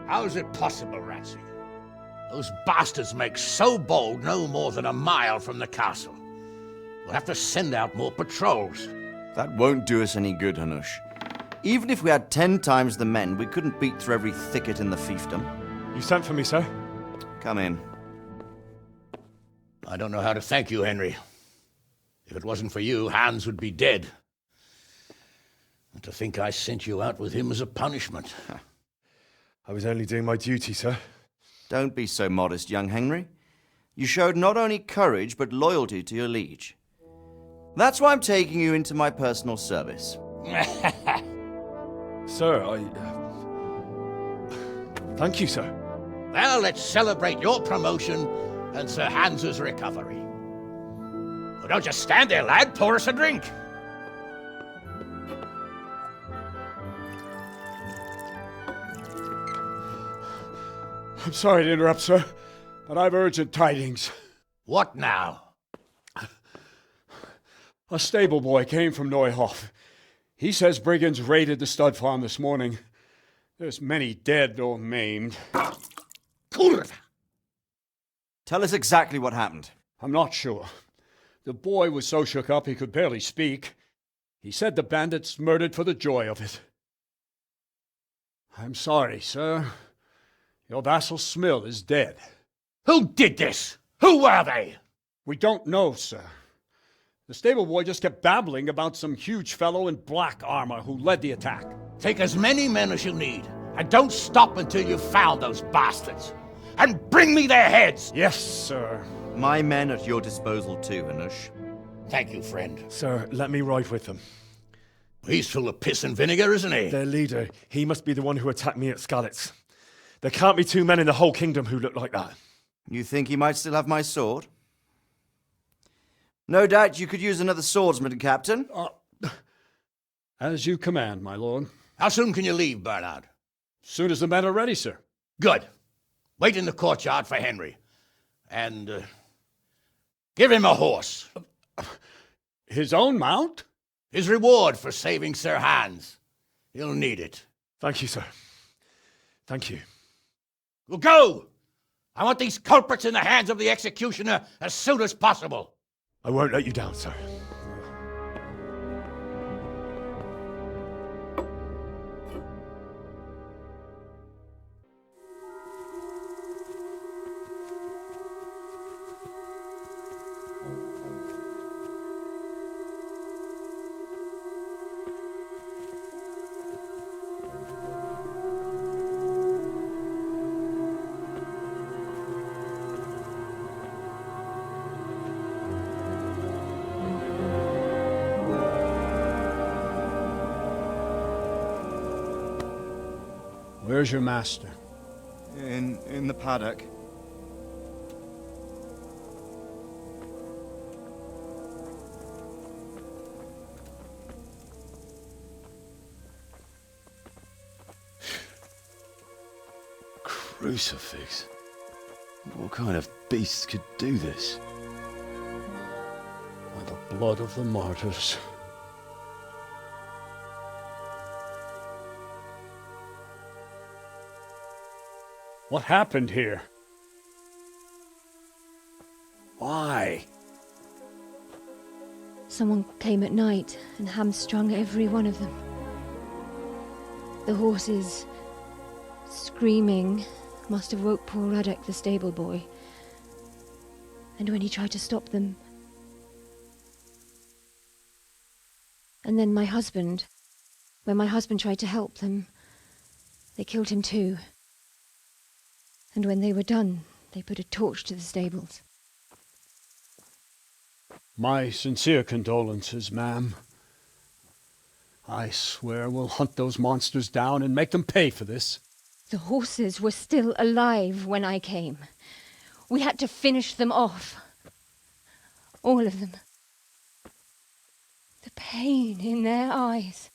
How's it possible, Ratsy? Those bastards make so bold no more than a mile from the castle. We'll have to send out more patrols. That won't do us any good, Hanush. Even if we had 10 times the men, we couldn't beat through every thicket in the fiefdom. You sent for me, sir? Come in. I don't know how to thank you, Henry. If it wasn't for you, Hans would be dead. And to think I sent you out with him as a punishment. I was only doing my duty, sir. Don't be so modest, young Henry. You showed not only courage, but loyalty to your liege. That's why I'm taking you into my personal service. Sir, thank you, sir. Well, let's celebrate your promotion and Sir Hans's recovery. Well, don't just stand there, lad. Pour us a drink. I'm sorry to interrupt, sir, but I've urgent tidings. What now? A stable boy came from Neuhof. He says brigands raided the stud farm this morning. There's many dead or maimed. Kurva! Tell us exactly what happened. I'm not sure. The boy was so shook up he could barely speak. He said the bandits murdered for the joy of it. I'm sorry, sir. Your vassal Smill is dead. Who did this? Who were they? We don't know, sir. The stable boy just kept babbling about some huge fellow in black armor who led the attack. Take as many men as you need, and don't stop until you've found those bastards. And bring me their heads! Yes, sir. My men at your disposal too, Hanush. Thank you, friend. Sir, let me ride with them. He's full of piss and vinegar, isn't he? Their leader, he must be the one who attacked me at Skalitz. There can't be 2 men in the whole kingdom who look like that. You think he might still have my sword? No doubt you could use another swordsman, Captain. As you command, my lord. How soon can you leave, Bernard? Soon as the men are ready, sir. Good. Wait in the courtyard for Henry. And, give him a horse. His own mount? His reward for saving Sir Hans. He'll need it. Thank you, sir. Thank you. Well, go! I want these culprits in the hands of the executioner as soon as possible. I won't let you down, sir. Where's your master? In the paddock. Crucifix? What kind of beast could do this? By the blood of the martyrs. What happened here? Why? Someone came at night and hamstrung every one of them. The horses, screaming, must have woke poor Radek, the stable boy. And when he tried to stop them... And then my husband. When my husband tried to help them, they killed him too. And when they were done, they put a torch to the stables. My sincere condolences, ma'am. I swear we'll hunt those monsters down and make them pay for this. The horses were still alive when I came. We had to finish them off. All of them. The pain in their eyes.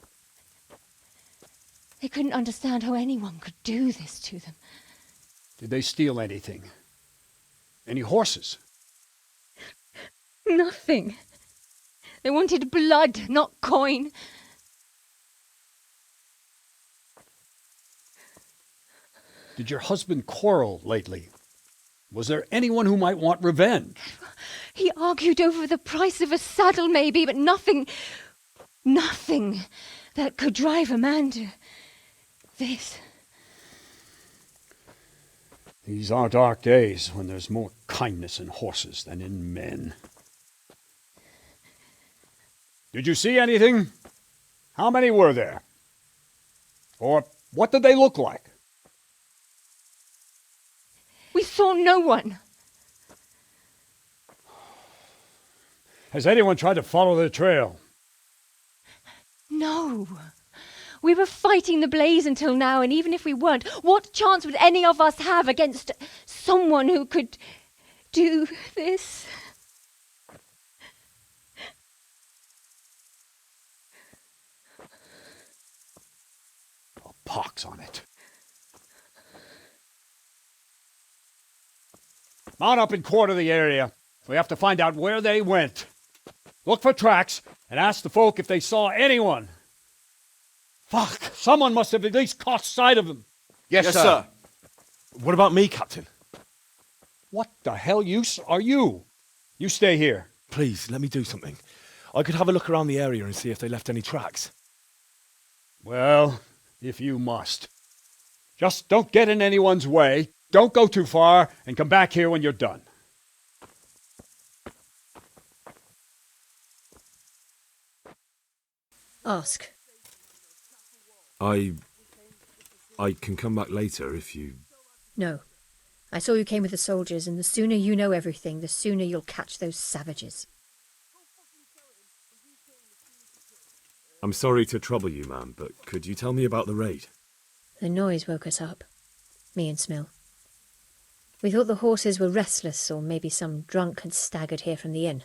They couldn't understand how anyone could do this to them. Did they steal anything? Any horses? Nothing. They wanted blood, not coin. Did your husband quarrel lately? Was there anyone who might want revenge? He argued over the price of a saddle, maybe, but nothing that could drive a man to this. These are dark days when there's more kindness in horses than in men. Did you see anything? How many were there? Or what did they look like? We saw no one. Has anyone tried to follow the trail? No. We were fighting the blaze until now, and even if we weren't, what chance would any of us have against someone who could do this? A pox on it. Mount up and quarter the area. We have to find out where they went. Look for tracks and ask the folk if they saw anyone. Fuck! Someone must have at least caught sight of them. Yes, sir. What about me, Captain? What the hell use are you? You stay here. Please, let me do something. I could have a look around the area and see if they left any tracks. Well, if you must. Just don't get in anyone's way. Don't go too far, and come back here when you're done. Ask. I can come back later if you... No. I saw you came with the soldiers, and the sooner you know everything, the sooner you'll catch those savages. I'm sorry to trouble you, ma'am, but could you tell me about the raid? The noise woke us up. Me and Smill. We thought the horses were restless, or maybe some drunk had staggered here from the inn.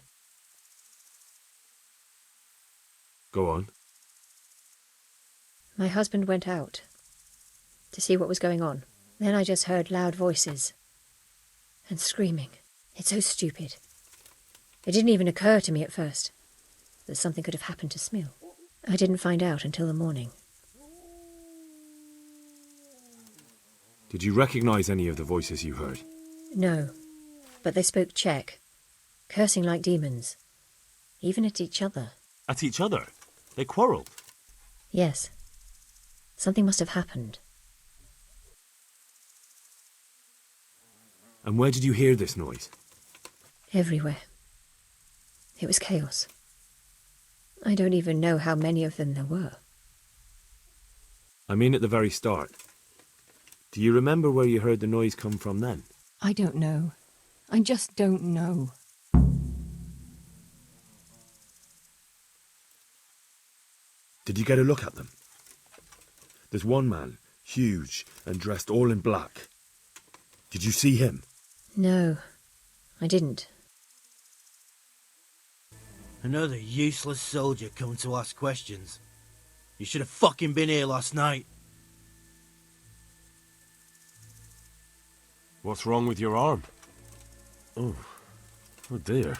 Go on. My husband went out to see what was going on. Then I just heard loud voices and screaming. It's so stupid. It didn't even occur to me at first that something could have happened to Smill. I didn't find out until the morning. Did you recognize any of the voices you heard? No, but they spoke Czech, cursing like demons, even at each other. At each other? They quarrelled? Yes. Something must have happened. And where did you hear this noise? Everywhere. It was chaos. I don't even know how many of them there were. I mean at the very start. Do you remember where you heard the noise come from then? I don't know. I just don't know. Did you get a look at them? There's one man, huge and dressed all in black. Did you see him? No, I didn't. Another useless soldier coming to ask questions. You should have fucking been here last night. What's wrong with your arm? Oh dear.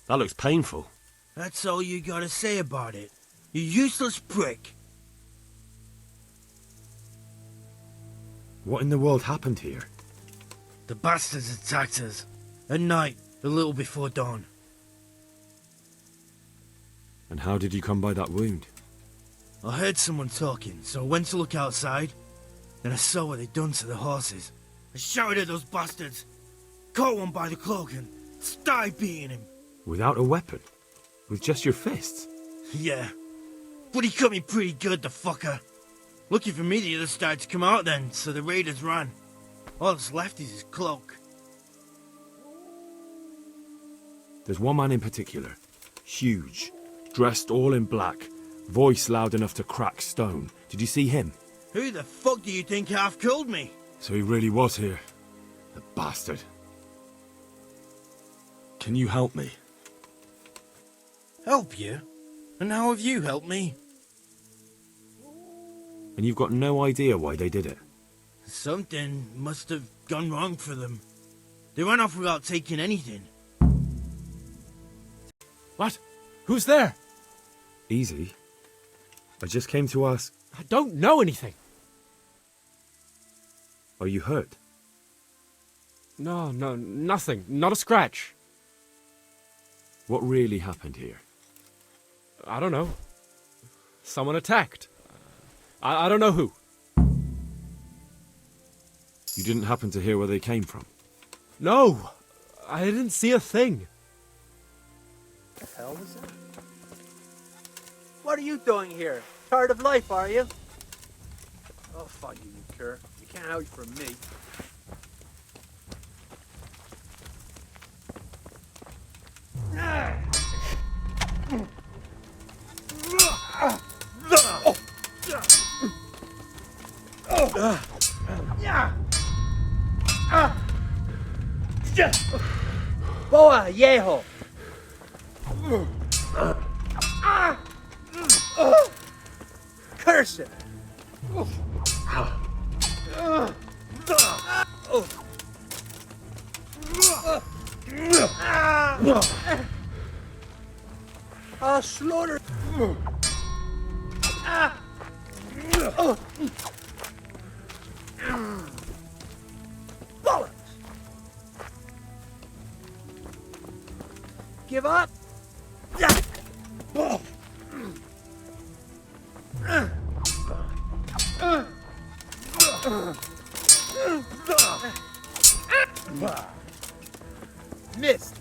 That looks painful. That's all you gotta say about it. You useless prick. What in the world happened here? The bastards attacked us. At night, a little before dawn. And how did you come by that wound? I heard someone talking, so I went to look outside. Then I saw what they'd done to the horses. I shouted at those bastards, caught one by the cloak and started beating him. Without a weapon? With just your fists? Yeah, but he cut me pretty good, the fucker. Lucky for me, the others started to come out then, so the raiders ran. All that's left is his cloak. There's one man in particular. Huge. Dressed all in black. Voice loud enough to crack stone. Did you see him? Who the fuck do you think half killed me? So he really was here. The bastard. Can you help me? Help you? And how have you helped me? And you've got no idea why they did it? Something must have gone wrong for them. They ran off without taking anything. What? Who's there? Easy. I just came to ask... I don't know anything. Are you hurt? No, nothing. Not a scratch. What really happened here? I don't know. Someone attacked. I don't know who. You didn't happen to hear where they came from? No! I didn't see a thing. The hell was that? What are you doing here? Tired of life, are you? Oh, fuck you, you cur. You can't hide from me. Boa, viejo! Curse it! I'll slaughter. Bollocks! Give up? Missed.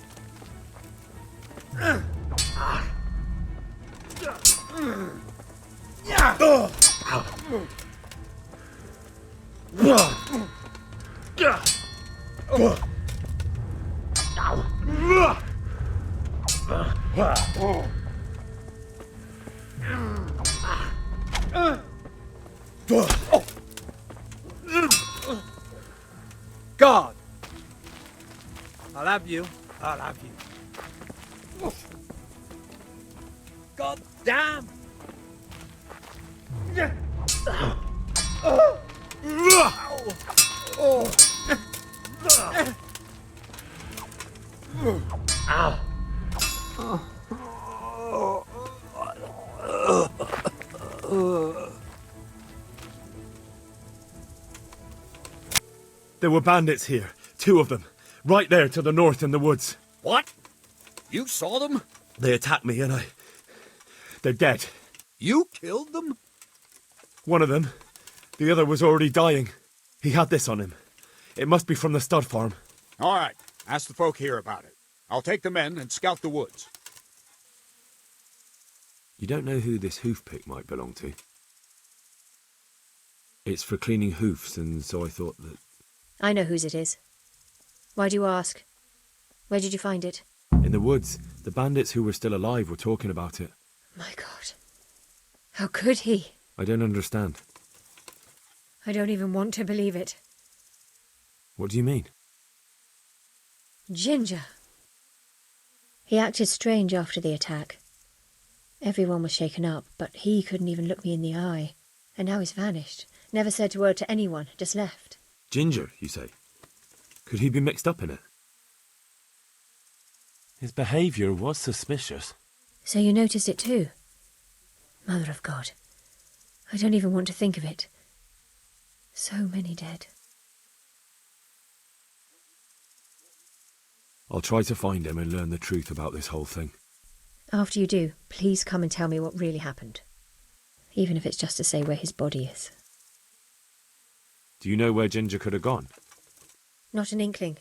God! I'll have you. I'll have you. God damn! There were bandits here. 2 of them. Right there to the north in the woods. What? You saw them? They attacked me and they're dead. You killed them? One of them. The other was already dying. He had this on him. It must be from the stud farm. All right. Ask the folk here about it. I'll take the men and scout the woods. You don't know who this hoof pick might belong to? It's for cleaning hoofs, and so I thought that... I know whose it is. Why do you ask? Where did you find it? In the woods. The bandits who were still alive were talking about it. My God. How could he? I don't understand. I don't even want to believe it. What do you mean? Ginger. He acted strange after the attack. Everyone was shaken up, but he couldn't even look me in the eye. And now he's vanished. Never said a word to anyone, just left. Ginger, you say? Could he be mixed up in it? His behaviour was suspicious. So you noticed it too? Mother of God. I don't even want to think of it. So many dead. I'll try to find him and learn the truth about this whole thing. After you do, please come and tell me what really happened. Even if it's just to say where his body is. Do you know where Ginger could have gone? Not an inkling.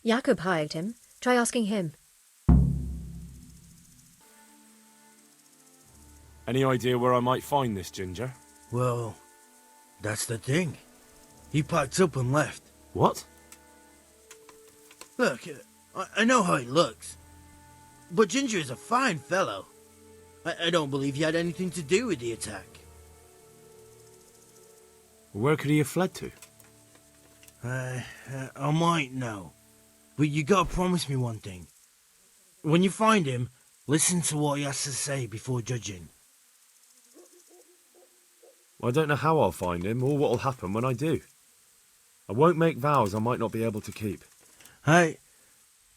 Jakob hired him. Try asking him. Any idea where I might find this Ginger? Well, that's the thing. He packed up and left. What? Look, I know how he looks. But Ginger is a fine fellow. I don't believe he had anything to do with the attack. Where could he have fled to? I might know. But you gotta promise me one thing. When you find him, listen to what he has to say before judging. I don't know how I'll find him or what'll happen when I do. I won't make vows I might not be able to keep. I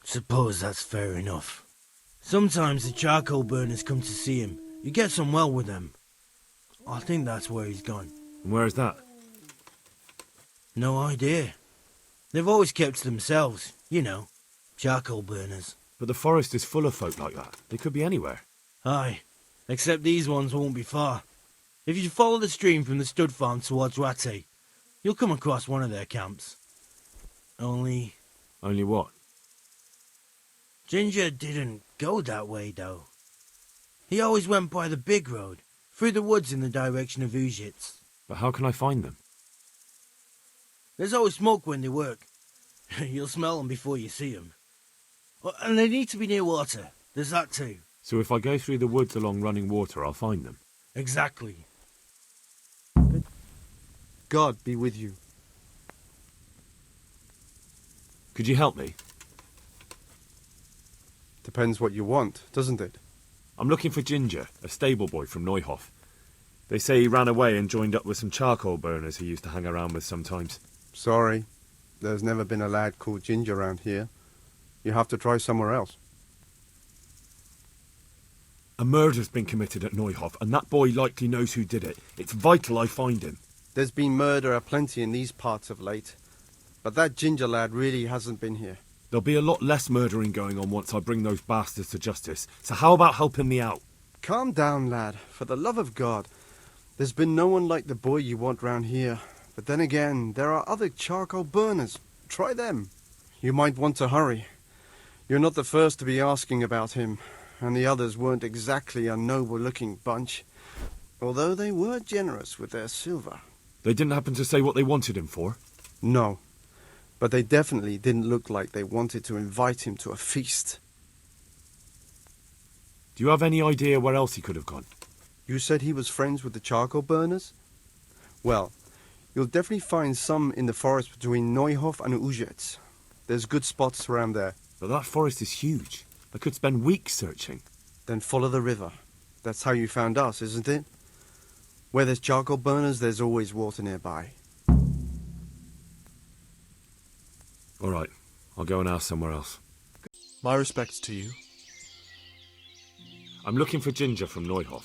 suppose that's fair enough. Sometimes the charcoal burners come to see him. You get on well with them. I think that's where he's gone. And where is that? No idea. They've always kept to themselves, you know, charcoal burners. But the forest is full of folk like that. They could be anywhere. Aye, except these ones won't be far. If you follow the stream from the stud farm towards Rattay, you'll come across one of their camps. Only what? Ginger didn't go that way, though. He always went by the big road, through the woods in the direction of Ujits. But how can I find them? There's always smoke when they work. You'll smell them before you see them. And they need to be near water. There's that too. So if I go through the woods along running water, I'll find them? Exactly. God be with you. Could you help me? Depends what you want, doesn't it? I'm looking for Ginger, a stable boy from Neuhof. They say he ran away and joined up with some charcoal burners he used to hang around with sometimes. Sorry, there's never been a lad called Ginger around here. You have to try somewhere else. A murder's been committed at Neuhof, and that boy likely knows who did it. It's vital I find him. There's been murder aplenty in these parts of late, but that Ginger lad really hasn't been here. There'll be a lot less murdering going on once I bring those bastards to justice, so how about helping me out? Calm down, lad, for the love of God. There's been no one like the boy you want round here. But then again, there are other charcoal burners. Try them. You might want to hurry. You're not the first to be asking about him, and the others weren't exactly a noble-looking bunch, although they were generous with their silver. They didn't happen to say what they wanted him for? No, but they definitely didn't look like they wanted to invite him to a feast. Do you have any idea where else he could have gone? You said he was friends with the charcoal burners? Well, you'll definitely find some in the forest between Neuhof and Ujets. There's good spots around there. But that forest is huge. I could spend weeks searching. Then follow the river. That's how you found us, isn't it? Where there's charcoal burners, there's always water nearby. All right, I'll go and ask somewhere else. My respects to you. I'm looking for Ginger from Neuhof.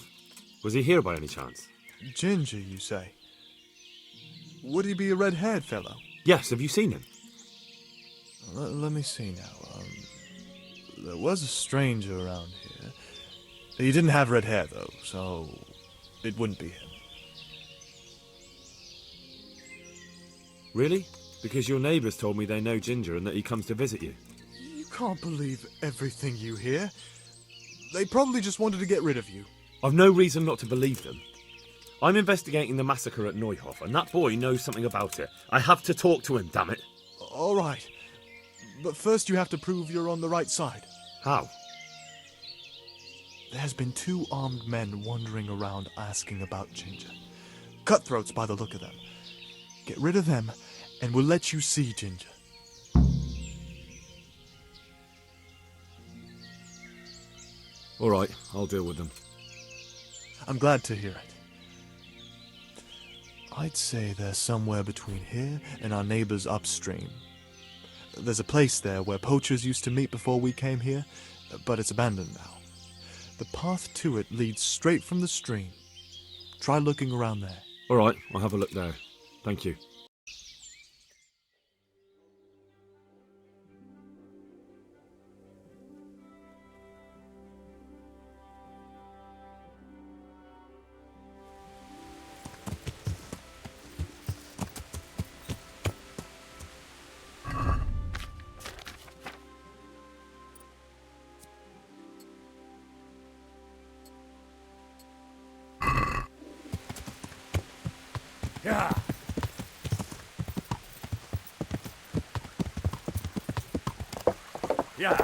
Was he here by any chance? Ginger, you say? Would he be a red-haired fellow? Yes, have you seen him? Let me see now. There was a stranger around here. He didn't have red hair, though, so it wouldn't be him. Really? Because your neighbours told me they know Ginger and that he comes to visit you. You can't believe everything you hear. They probably just wanted to get rid of you. I've no reason not to believe them. I'm investigating the massacre at Neuhof, and that boy knows something about it. I have to talk to him, damn it. All right. But first you have to prove you're on the right side. How? There's been 2 armed men wandering around asking about Ginger. Cutthroats by the look of them. Get rid of them, and we'll let you see Ginger. All right, I'll deal with them. I'm glad to hear it. I'd say they're somewhere between here and our neighbors upstream. There's a place there where poachers used to meet before we came here, but it's abandoned now. The path to it leads straight from the stream. Try looking around there. All right, I'll have a look there. Thank you. Yeah. Yeah.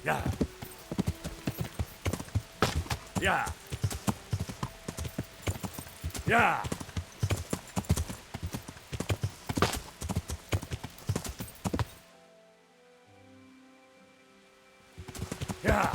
Yeah. Yeah. Yeah. Yeah.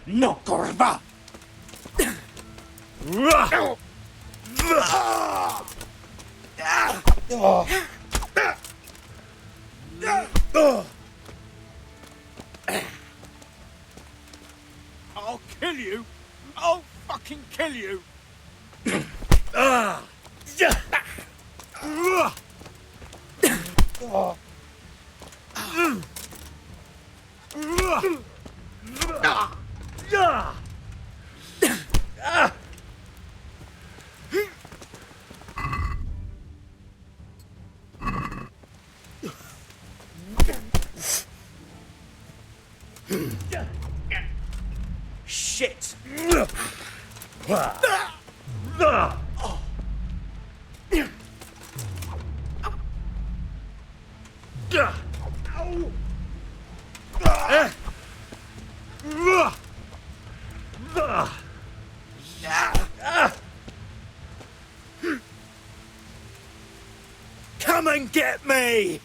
No, kurwa! I'll kill you! I'll fucking kill you! Shit! Come and get me!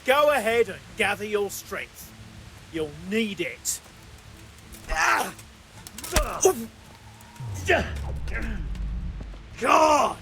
Go ahead and gather your strength. You'll need it. God!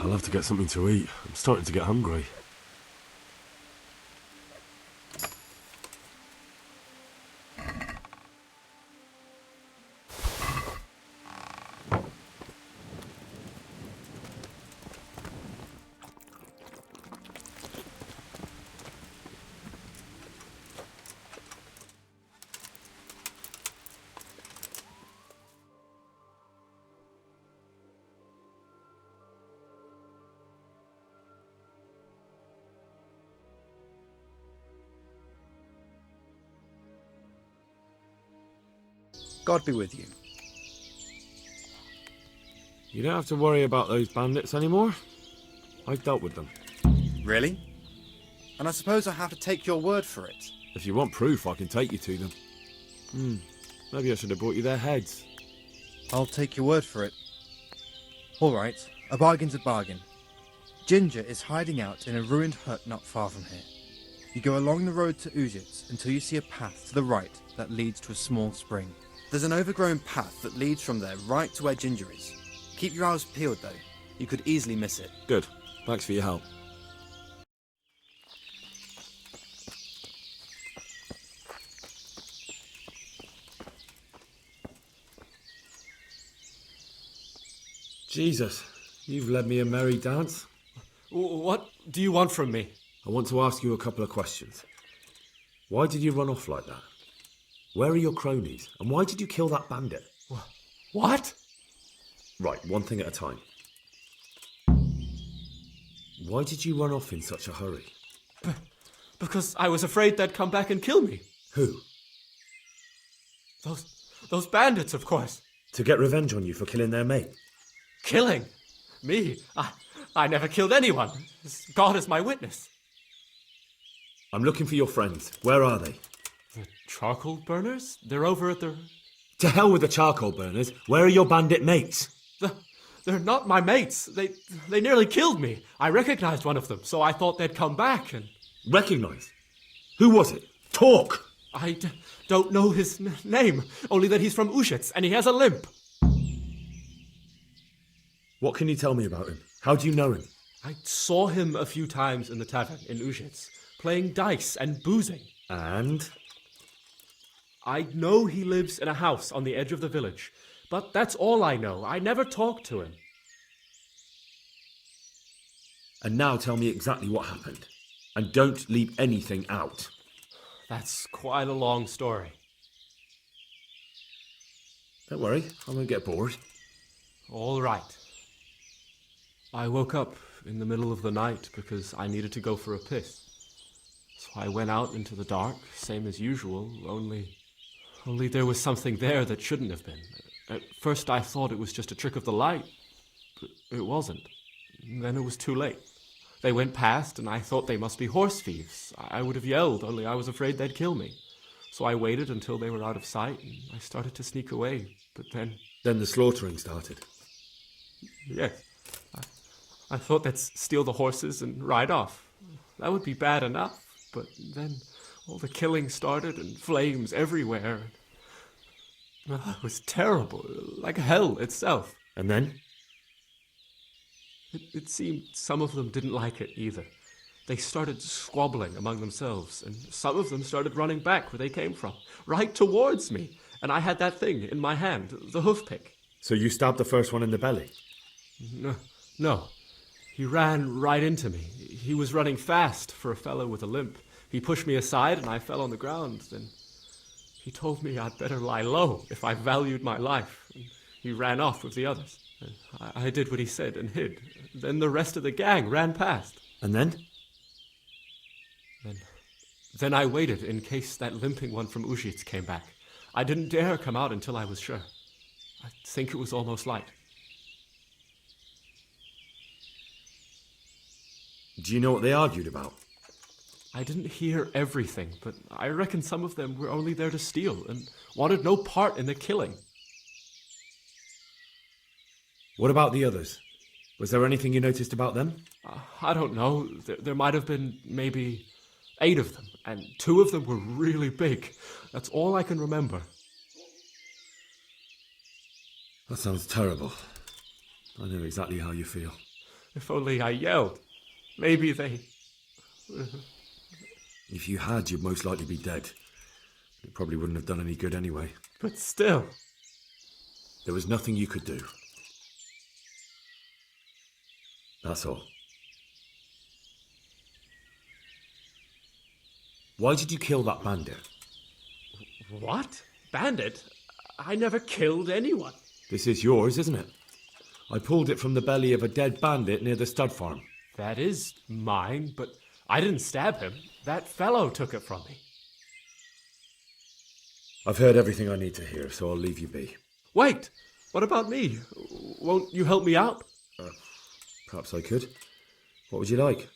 I'll have to get something to eat. I'm starting to get hungry. God be with you. You don't have to worry about those bandits anymore. I've dealt with them. Really? And I suppose I have to take your word for it. If you want proof, I can take you to them. Maybe I should have brought you their heads. I'll take your word for it. All right, a bargain's a bargain. Ginger is hiding out in a ruined hut not far from here. You go along the road to Ujits until you see a path to the right that leads to a small spring. There's an overgrown path that leads from there right to where Ginger is. Keep your eyes peeled though. You could easily miss it. Good. Thanks for your help. Jesus, you've led me a merry dance. What do you want from me? I want to ask you a couple of questions. Why did you run off like that? Where are your cronies? And why did you kill that bandit? What? Right, one thing at a time. Why did you run off in such a hurry? Because I was afraid they'd come back and kill me. Who? Those bandits, of course. To get revenge on you for killing their mate? Killing? Me? I never killed anyone. God is my witness. I'm looking for your friends. Where are they? The charcoal burners? They're over at the... To hell with the charcoal burners. Where are your bandit mates? They're not my mates. They nearly killed me. I recognized one of them, so I thought they'd come back and... Recognise? Who was it? Talk! I don't know his name, only that he's from Ushitz and he has a limp. What can you tell me about him? How do you know him? I saw him a few times in the tavern in Ushitz, playing dice and boozing. And? I know he lives in a house on the edge of the village, but that's all I know. I never talked to him. And now tell me exactly what happened. And don't leave anything out. That's quite a long story. Don't worry, I won't get bored. All right. I woke up in the middle of the night because I needed to go for a piss. So I went out into the dark, same as usual, only there was something there that shouldn't have been. At first I thought it was just a trick of the light, but it wasn't. Then it was too late. They went past, and I thought they must be horse thieves. I would have yelled, only I was afraid they'd kill me. So I waited until they were out of sight, and I started to sneak away. But then... Then the slaughtering started? Yes. I thought they'd steal the horses and ride off. That would be bad enough, but then all the killing started, and flames everywhere. It was terrible, like hell itself. And then? It seemed some of them didn't like it either. They started squabbling among themselves, and some of them started running back where they came from, right towards me. And I had that thing in my hand, the hoof pick. So you stabbed the first one in the belly? No. He ran right into me. He was running fast for a fellow with a limp. He pushed me aside and I fell on the ground. Then he told me I'd better lie low if I valued my life. He ran off with the others. I did what he said and hid. Then the rest of the gang ran past. And then? Then I waited in case that limping one from Ushitz came back. I didn't dare come out until I was sure. I think it was almost light. Do you know what they argued about? I didn't hear everything, but I reckon some of them were only there to steal and wanted no part in the killing. What about the others? Was there anything you noticed about them? I don't know. There might have been maybe 8 of them, and 2 of them were really big. That's all I can remember. That sounds terrible. I know exactly how you feel. If only I yelled. Maybe they... If you had, you'd most likely be dead. It probably wouldn't have done any good anyway. But still... There was nothing you could do. That's all. Why did you kill that bandit? What? Bandit? I never killed anyone. This is yours, isn't it? I pulled it from the belly of a dead bandit near the stud farm. That is mine, but I didn't stab him. That fellow took it from me. I've heard everything I need to hear, so I'll leave you be. Wait! What about me? Won't you help me out? Perhaps I could. What would you like?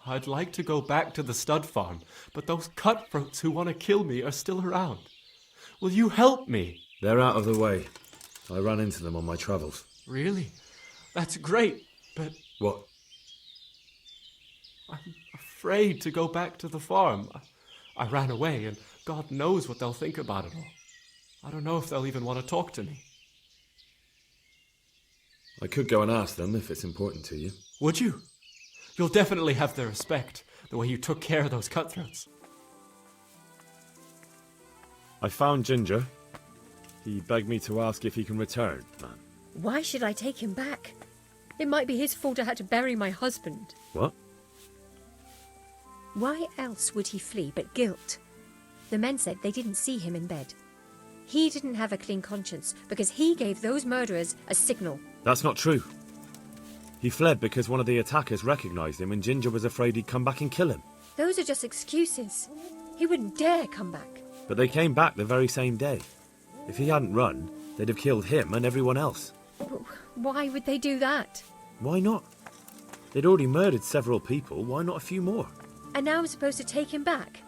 I'd like to go back to the stud farm, but those cutthroats who want to kill me are still around. Will you help me? They're out of the way. I ran into them on my travels. Really? That's great, but... What? I'm afraid to go back to the farm. I ran away, and God knows what they'll think about it all. I don't know if they'll even want to talk to me. I could go and ask them if it's important to you. Would you? You'll definitely have their respect, the way you took care of those cutthroats. I found Ginger. He begged me to ask if he can return, man. Why should I take him back? It might be his fault I had to bury my husband. What? Why else would he flee but guilt? The men said they didn't see him in bed. He didn't have a clean conscience because he gave those murderers a signal. That's not true. He fled because one of the attackers recognised him and Ginger was afraid he'd come back and kill him. Those are just excuses. He wouldn't dare come back. But they came back the very same day. If he hadn't run, they'd have killed him and everyone else. Why would they do that? Why not? They'd already murdered several people, why not a few more? And now I'm supposed to take him back?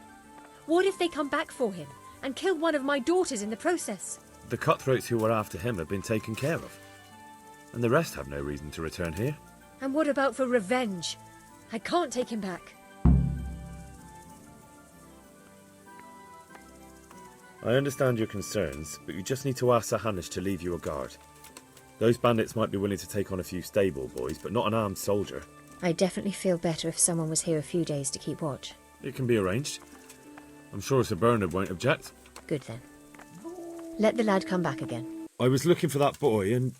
What if they come back for him and kill one of my daughters in the process? The cutthroats who were after him have been taken care of. And the rest have no reason to return here. And what about for revenge? I can't take him back. I understand your concerns, but you just need to ask Sir Hanish to leave you a guard. Those bandits might be willing to take on a few stable boys, but not an armed soldier. I'd definitely feel better if someone was here a few days to keep watch. It can be arranged. I'm sure Sir Bernard won't object. Good then. Let the lad come back again. I was looking for that boy and...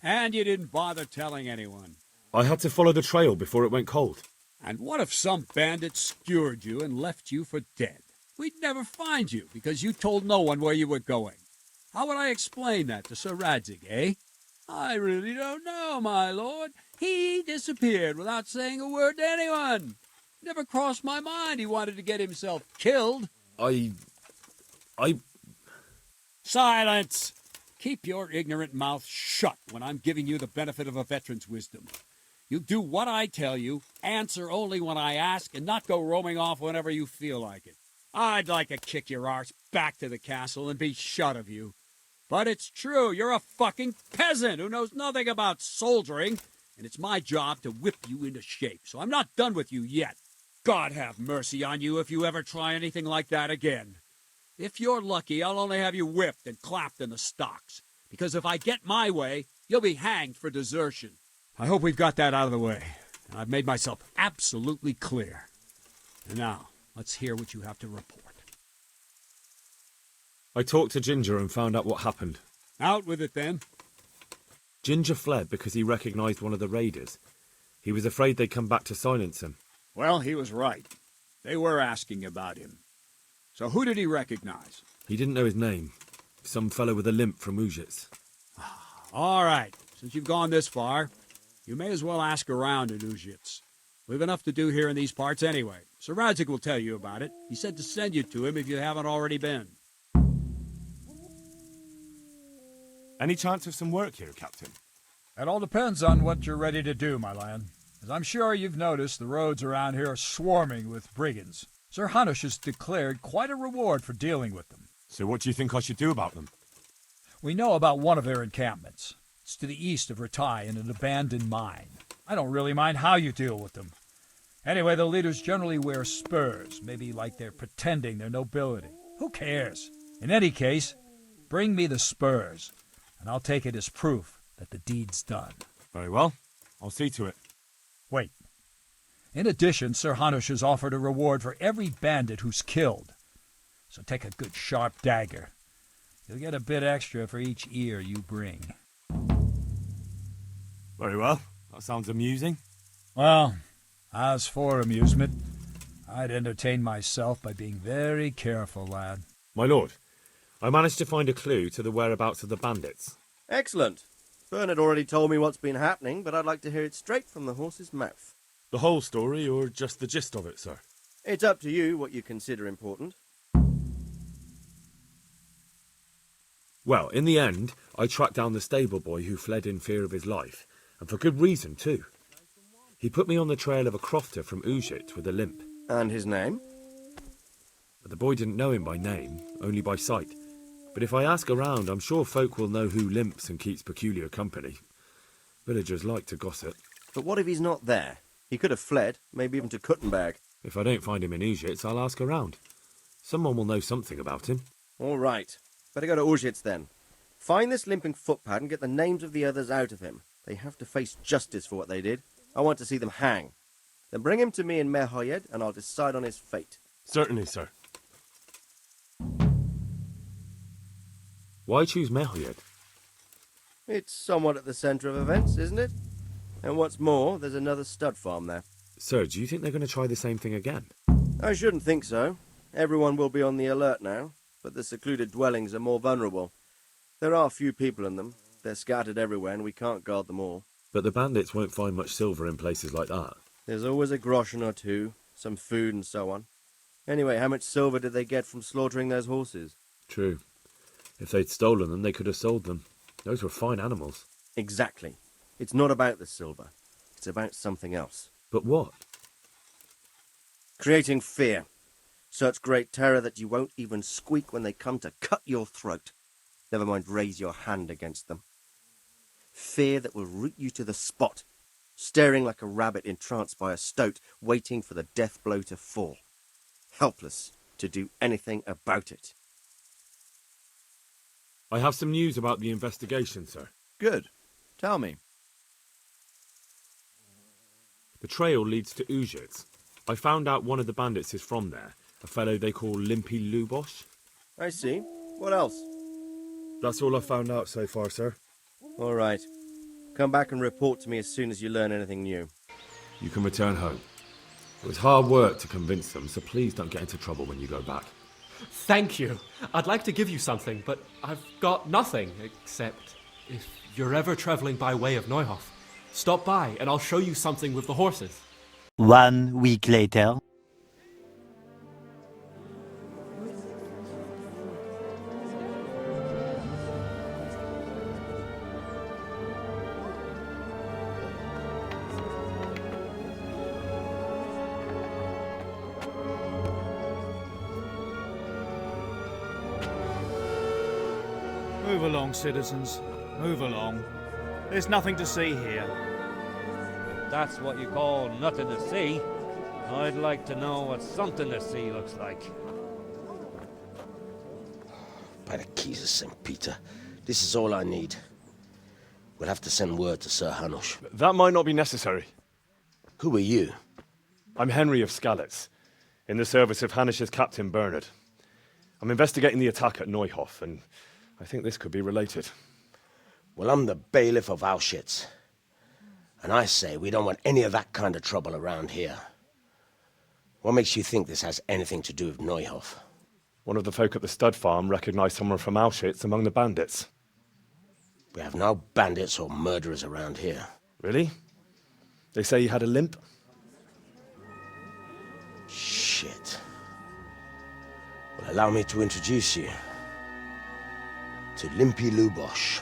And you didn't bother telling anyone. I had to follow the trail before it went cold. And what if some bandit skewered you and left you for dead? We'd never find you because you told no one where you were going. How would I explain that to Sir Radzig, eh? I really don't know, my lord. He disappeared without saying a word to anyone. Never crossed my mind he wanted to get himself killed. I... Silence! Keep your ignorant mouth shut when I'm giving you the benefit of a veteran's wisdom. You do what I tell you, answer only when I ask, and not go roaming off whenever you feel like it. I'd like to kick your arse back to the castle and be shut of you. But it's true, you're a fucking peasant who knows nothing about soldiering, and it's my job to whip you into shape, so I'm not done with you yet. God have mercy on you if you ever try anything like that again. If you're lucky, I'll only have you whipped and clapped in the stocks, because if I get my way, you'll be hanged for desertion. I hope we've got that out of the way, and I've made myself absolutely clear. And now, let's hear what you have to report. I talked to Ginger and found out what happened. Out with it, then. Ginger fled because he recognised one of the raiders. He was afraid they'd come back to silence him. Well, he was right. They were asking about him. So who did he recognize? He didn't know his name. Some fellow with a limp from Ujits. All right. Since you've gone this far, you may as well ask around in Ujits. We've enough to do here in these parts anyway. Sir Radzig will tell you about it. He said to send you to him if you haven't already been. Any chance of some work here, Captain? That all depends on what you're ready to do, my lad. As I'm sure you've noticed, the roads around here are swarming with brigands. Sir Hanish has declared quite a reward for dealing with them. So what do you think I should do about them? We know about one of their encampments. It's to the east of Ratai in an abandoned mine. I don't really mind how you deal with them. Anyway, the leaders generally wear spurs, maybe like they're pretending they're nobility. Who cares? In any case, bring me the spurs, and I'll take it as proof that the deed's done. Very well. I'll see to it. Wait. In addition, Sir Hanish has offered a reward for every bandit who's killed. So take a good sharp dagger. You'll get a bit extra for each ear you bring. Very well. That sounds amusing. Well, as for amusement, I'd entertain myself by being very careful, lad. My lord, I managed to find a clue to the whereabouts of the bandits. Excellent. Bernard already told me what's been happening, but I'd like to hear it straight from the horse's mouth. The whole story, or just the gist of it, sir? It's up to you what you consider important. Well, in the end, I tracked down the stable boy who fled in fear of his life, and for good reason, too. He put me on the trail of a crofter from Ujit with a limp. And his name? But the boy didn't know him by name, only by sight. But if I ask around, I'm sure folk will know who limps and keeps peculiar company. Villagers like to gossip. But what if he's not there? He could have fled, maybe even to Kuttenberg. If I don't find him in Ujits, I'll ask around. Someone will know something about him. All right. Better go to Ujits then. Find this limping footpad and get the names of the others out of him. They have to face justice for what they did. I want to see them hang. Then bring him to me in Merhoyed and I'll decide on his fate. Certainly, sir. Why choose Merhoyed? It's somewhat at the centre of events, isn't it? And what's more, there's another stud farm there. Sir, do you think they're going to try the same thing again? I shouldn't think so. Everyone will be on the alert now, but the secluded dwellings are more vulnerable. There are few people in them. They're scattered everywhere and we can't guard them all. But the bandits won't find much silver in places like that. There's always a groschen or two, some food and so on. Anyway, how much silver did they get from slaughtering those horses? True. If they'd stolen them, they could have sold them. Those were fine animals. Exactly. It's not about the silver. It's about something else. But what? Creating fear. Such great terror that you won't even squeak when they come to cut your throat. Never mind raise your hand against them. Fear that will root you to the spot, staring like a rabbit entranced by a stoat, waiting for the death blow to fall. Helpless to do anything about it. I have some news about the investigation, sir. Good. Tell me. The trail leads to Ujits. I found out one of the bandits is from there, a fellow they call Limpy Lubosh. I see. What else? That's all I found out so far, sir. All right. Come back and report to me as soon as you learn anything new. You can return home. It was hard work to convince them, so please don't get into trouble when you go back. Thank you. I'd like to give you something, but I've got nothing, except if you're ever traveling by way of Neuhof, stop by and I'll show you something with the horses. 1 week later. Move along, citizens. Move along. There's nothing to see here. If that's what you call nothing to see, I'd like to know what something to see looks like. By the keys of St. Peter, this is all I need. We'll have to send word to Sir Hanush. That might not be necessary. Who are you? I'm Henry of Skalitz, in the service of Hanush's Captain Bernard. I'm investigating the attack at Neuhof, and I think this could be related. Well, I'm the bailiff of Auschwitz. And I say we don't want any of that kind of trouble around here. What makes you think this has anything to do with Neuhof? One of the folk at the stud farm recognized someone from Auschwitz among the bandits. We have no bandits or murderers around here. Really? They say he had a limp? Shit. Well, allow me to introduce you to Limpy Lubosh.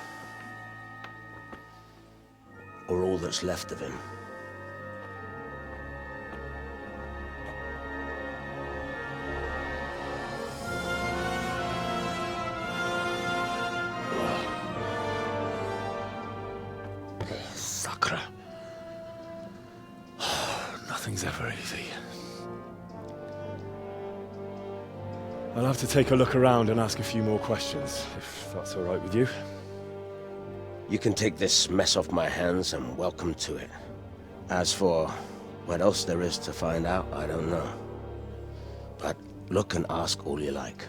Or all that's left of him. Sacre. Nothing's ever easy. I'll have to take a look around and ask a few more questions, if that's all right with you. You can take this mess off my hands and welcome to it. As for what else there is to find out, I don't know. But look and ask all you like.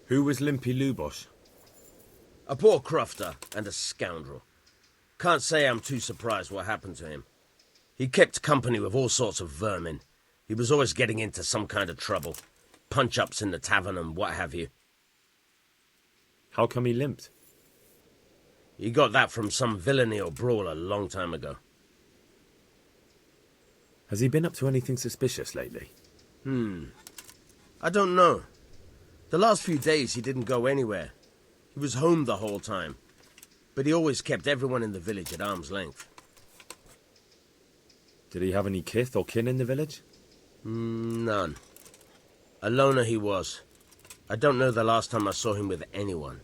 Who was Limpy Lubosh? A poor crofter and a scoundrel. Can't say I'm too surprised what happened to him. He kept company with all sorts of vermin. He was always getting into some kind of trouble. Punch-ups in the tavern and what have you. How come he limped? He got that from some villainy or brawl a long time ago. Has he been up to anything suspicious lately? I don't know. The last few days he didn't go anywhere. He was home the whole time. But he always kept everyone in the village at arm's length. Did he have any kith or kin in the village? None. A loner he was. I don't know the last time I saw him with anyone.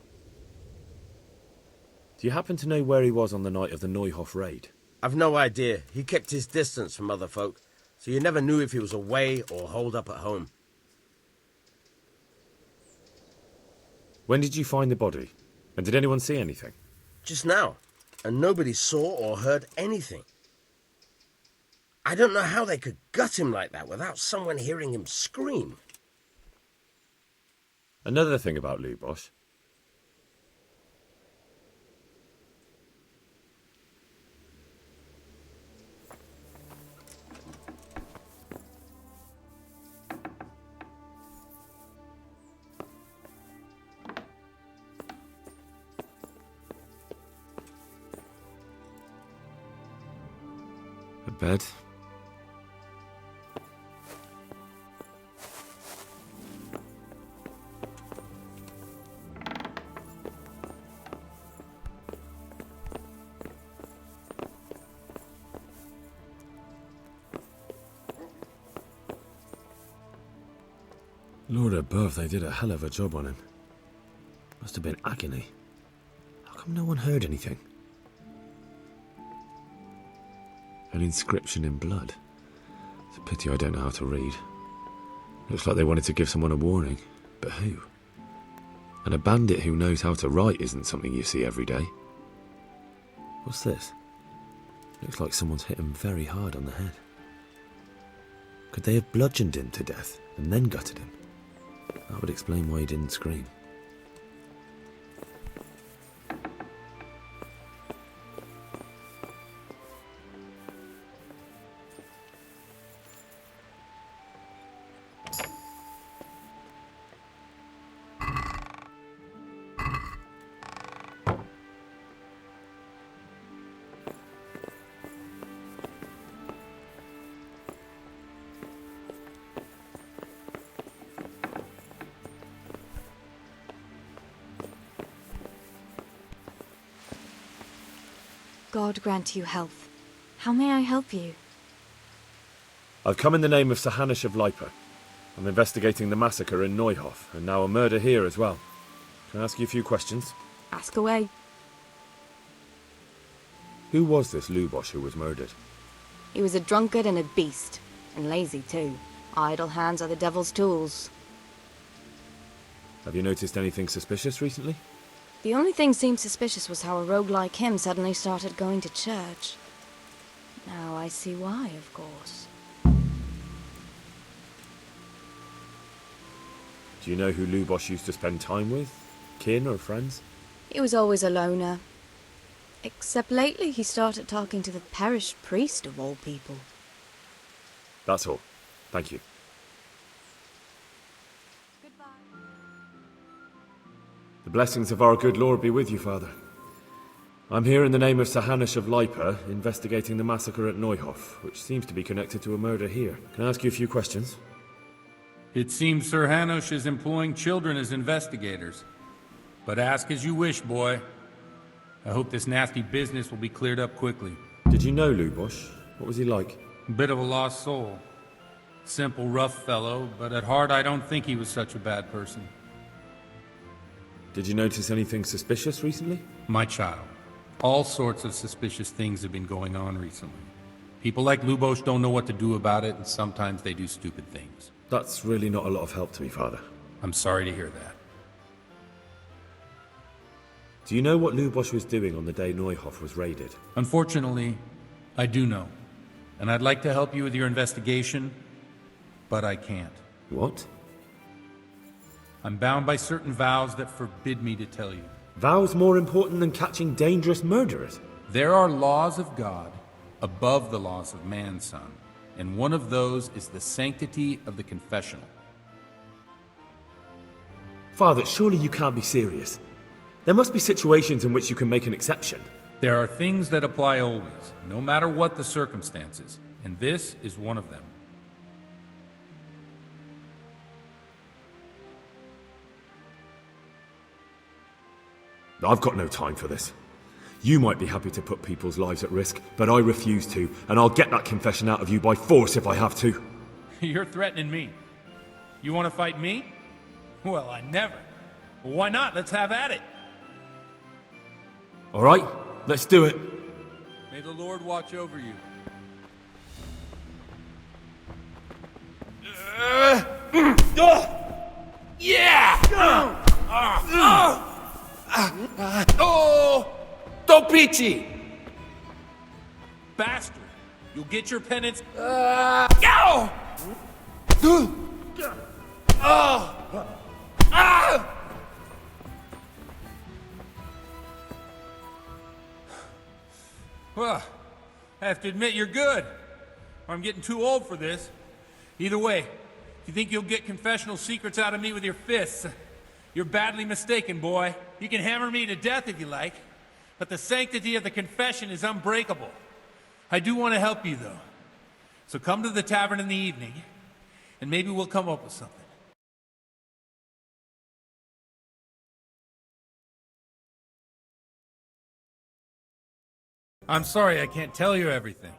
Do you happen to know where he was on the night of the Neuhof raid? I've no idea. He kept his distance from other folk, so you never knew if he was away or holed up at home. When did you find the body? And did anyone see anything? Just now, and nobody saw or heard anything. I don't know how they could gut him like that without someone hearing him scream. Another thing about Lubosh. bed. Lord above, they did a hell of a job on him. Must have been agony. How come no one heard anything? An inscription in blood. It's a pity I don't know how to read. Looks like they wanted to give someone a warning. But who? And a bandit who knows how to write isn't something you see every day. What's this? Looks like someone's hit him very hard on the head. Could they have bludgeoned him to death and then gutted him? That would explain why he didn't scream. God grant you health. How may I help you? I've come in the name of Sir Hanish of Lipa. I'm investigating the massacre in Neuhof, and now a murder here as well. Can I ask you a few questions? Ask away. Who was this Lubosh who was murdered? He was a drunkard and a beast, and lazy too. Idle hands are the devil's tools. Have you noticed anything suspicious recently? The only thing seemed suspicious was how a rogue like him suddenly started going to church. Now I see why, of course. Do you know who Lubosh used to spend time with? Kin or friends? He was always a loner. Except lately he started talking to the parish priest of all people. That's all. Thank you. The blessings of our good Lord be with you, Father. I'm here in the name of Sir Hanish of Lipa, investigating the massacre at Neuhof, which seems to be connected to a murder here. Can I ask you a few questions? It seems Sir Hanish is employing children as investigators. But ask as you wish, boy. I hope this nasty business will be cleared up quickly. Did you know Lubosh? What was he like? A bit of a lost soul. Simple, rough fellow, but at heart I don't think he was such a bad person. Did you notice anything suspicious recently? My child, all sorts of suspicious things have been going on recently. People like Lubosh don't know what to do about it, and sometimes they do stupid things. That's really not a lot of help to me, Father. I'm sorry to hear that. Do you know what Lubosh was doing on the day Neuhof was raided? Unfortunately, I do know. And I'd like to help you with your investigation, but I can't. What? I'm bound by certain vows that forbid me to tell you. Vows more important than catching dangerous murderers? There are laws of God above the laws of man, son. And one of those is the sanctity of the confessional. Father, surely you can't be serious. There must be situations in which you can make an exception. There are things that apply always, no matter what the circumstances. And this is one of them. I've got no time for this. You might be happy to put people's lives at risk, but I refuse to, and I'll get that confession out of you by force if I have to. You're threatening me. You want to fight me? Well, I never. Well, why not? Let's have at it. All right, let's do it. May the Lord watch over you. Yeah! Oh! Topici! Bastard! You'll get your penance. Ow! Well, I have to admit you're good. Or I'm getting too old for this. Either way, if you think you'll get confessional secrets out of me with your fists, you're badly mistaken, boy. You can hammer me to death if you like, but the sanctity of the confession is unbreakable. I do want to help you, though. So come to the tavern in the evening, and maybe we'll come up with something. I'm sorry I can't tell you everything,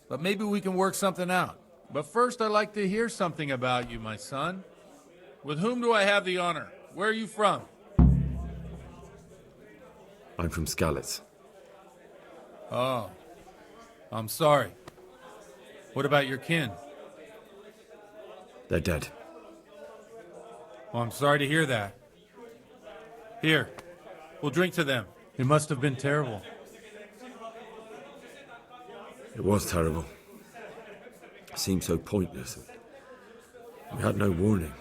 but maybe we can work something out. But first, I'd like to hear something about you, my son. With whom do I have the honor? Where are you from? I'm from Skalitz. Oh, I'm sorry. What about your kin? They're dead. Well, I'm sorry to hear that. Here, we'll drink to them. It must have been terrible. It was terrible. It seemed so pointless. We had no warning.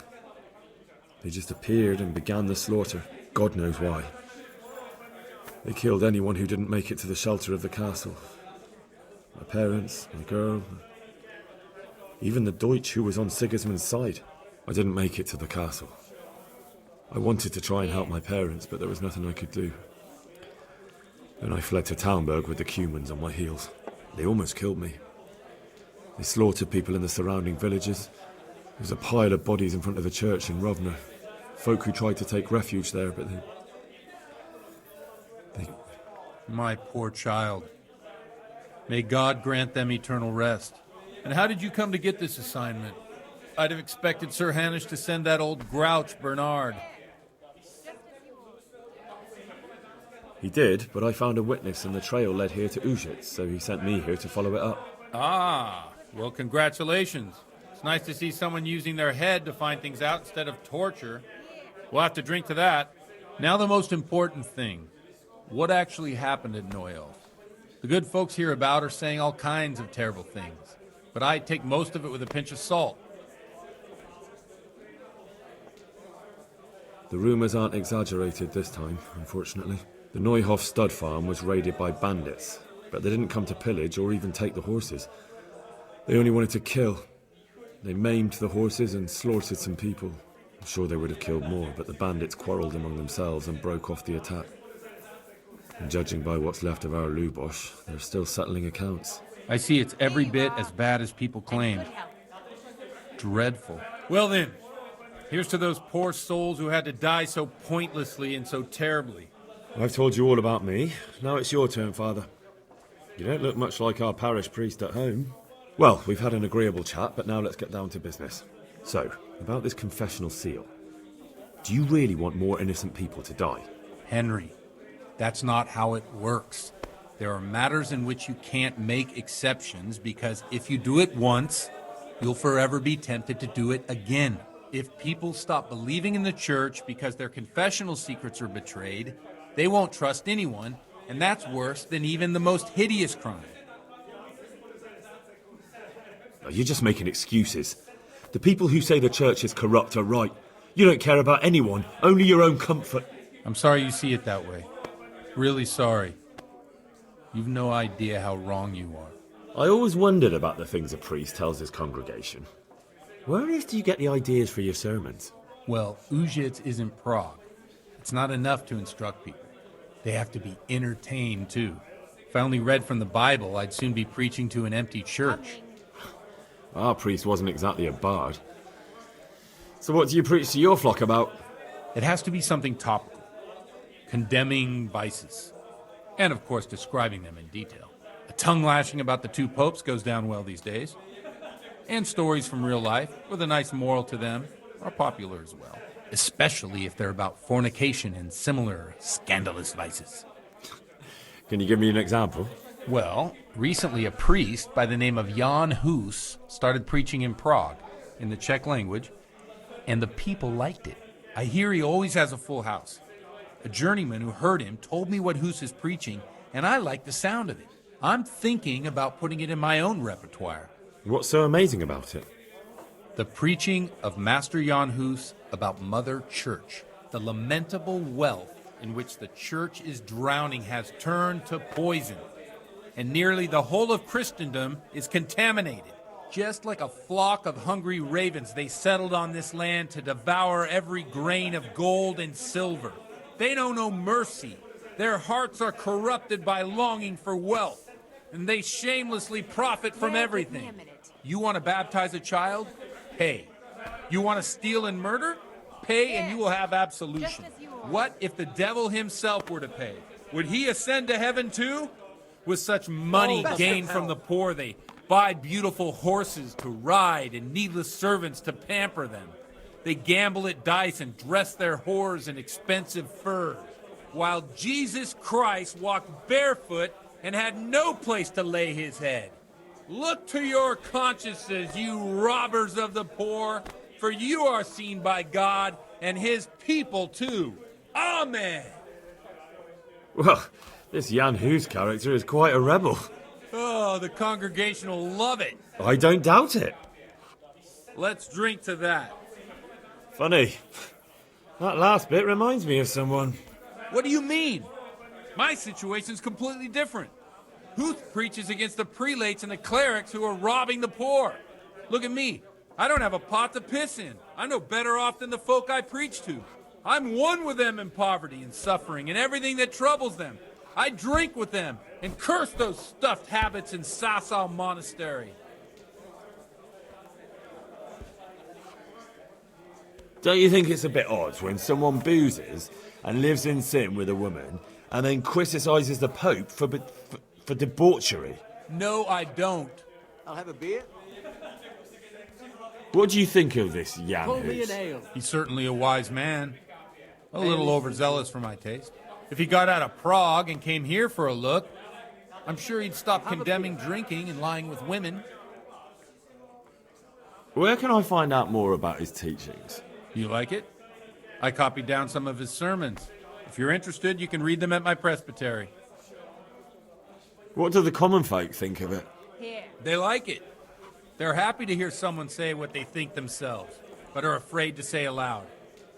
They just appeared and began the slaughter. God knows why. They killed anyone who didn't make it to the shelter of the castle. My parents, my girl, even the Deutsch who was on Sigismund's side. I didn't make it to the castle. I wanted to try and help my parents, but there was nothing I could do. Then I fled to Talmberg with the Cumans on my heels. They almost killed me. They slaughtered people in the surrounding villages. There was a pile of bodies in front of the church in Rovna. Folk who tried to take refuge there, but they... My poor child. May God grant them eternal rest. And how did you come to get this assignment? I'd have expected Sir Hanish to send that old grouch, Bernard. He did, but I found a witness and the trail led here to Ujits, so he sent me here to follow it up. Ah, well, congratulations. It's nice to see someone using their head to find things out instead of torture. We'll have to drink to that. Now the most important thing. What actually happened at Neuhof? The good folks hereabout are saying all kinds of terrible things, but I take most of it with a pinch of salt. The rumours aren't exaggerated this time, unfortunately. The Neuhof stud farm was raided by bandits, but they didn't come to pillage or even take the horses. They only wanted to kill. They maimed the horses and slaughtered some people. I'm sure they would have killed more, but the bandits quarrelled among themselves and broke off the attack. And judging by what's left of our Lubosh, they're still settling accounts. I see it's every bit as bad as people claimed. Dreadful. Well then, here's to those poor souls who had to die so pointlessly and so terribly. I've told you all about me. Now it's your turn, Father. You don't look much like our parish priest at home. Well, we've had an agreeable chat, but now let's get down to business. So, about this confessional seal. Do you really want more innocent people to die? Henry, that's not how it works. There are matters in which you can't make exceptions because if you do it once, you'll forever be tempted to do it again. If people stop believing in the church because their confessional secrets are betrayed, they won't trust anyone, and that's worse than even the most hideous crime. No, you're just making excuses. The people who say the church is corrupt are right. You don't care about anyone, only your own comfort. I'm sorry you see it that way. Really sorry. You've no idea how wrong you are. I always wondered about the things a priest tells his congregation. Where on earth do you get the ideas for your sermons? Well, Ujits isn't Prague. It's not enough to instruct people. They have to be entertained, too. If I only read from the Bible, I'd soon be preaching to an empty church. Our priest wasn't exactly a bard. So what do you preach to your flock about? It has to be something topical. Condemning vices. And, of course, describing them in detail. A tongue-lashing about the two popes goes down well these days. And stories from real life, with a nice moral to them, are popular as well. Especially if they're about fornication and similar scandalous vices. Can you give me an example? Well, recently a priest by the name of Jan Hus started preaching in Prague, in the Czech language, and the people liked it. I hear he always has a full house. A journeyman who heard him told me what Hus is preaching, and I like the sound of it. I'm thinking about putting it in my own repertoire. What's so amazing about it? The preaching of Master Jan Hus about Mother Church. The lamentable wealth in which the church is drowning has turned to poison. And nearly the whole of Christendom is contaminated. Just like a flock of hungry ravens, they settled on this land to devour every grain of gold and silver. They know no mercy. Their hearts are corrupted by longing for wealth. and they shamelessly profit from everything. You want to baptize a child? Pay. You want to steal and murder? Pay and you will have absolution. What if the devil himself were to pay? Would he ascend to heaven too? With such money gained from the poor, they buy beautiful horses to ride and needless servants to pamper them. They gamble at dice and dress their whores in expensive furs, while Jesus Christ walked barefoot and had no place to lay his head. Look to your consciences, you robbers of the poor, for you are seen by God and his people too. Amen. Well, this Jan Hus character is quite a rebel. Oh, the congregation will love it. I don't doubt it. Let's drink to that. Funny. That last bit reminds me of someone. What do you mean? My situation's completely different. Huth preaches against the prelates and the clerics who are robbing the poor. Look at me. I don't have a pot to piss in. I'm no better off than the folk I preach to. I'm one with them in poverty and suffering and everything that troubles them. I drink with them and curse those stuffed habits in Sasau Monastery. Don't you think it's a bit odd when someone boozes and lives in sin with a woman and then criticises the Pope for debauchery? No, I don't. I'll have a beer. What do you think of this Jan Pull me Hus? an ale. He's certainly a wise man. A little overzealous for my taste. If he got out of Prague and came here for a look, I'm sure he'd stop condemning drinking and lying with women. Where can I find out more about his teachings? You like it? I copied down some of his sermons. If you're interested, you can read them at my presbytery. What do the common folk think of it? They like it. They're happy to hear someone say what they think themselves, but are afraid to say aloud.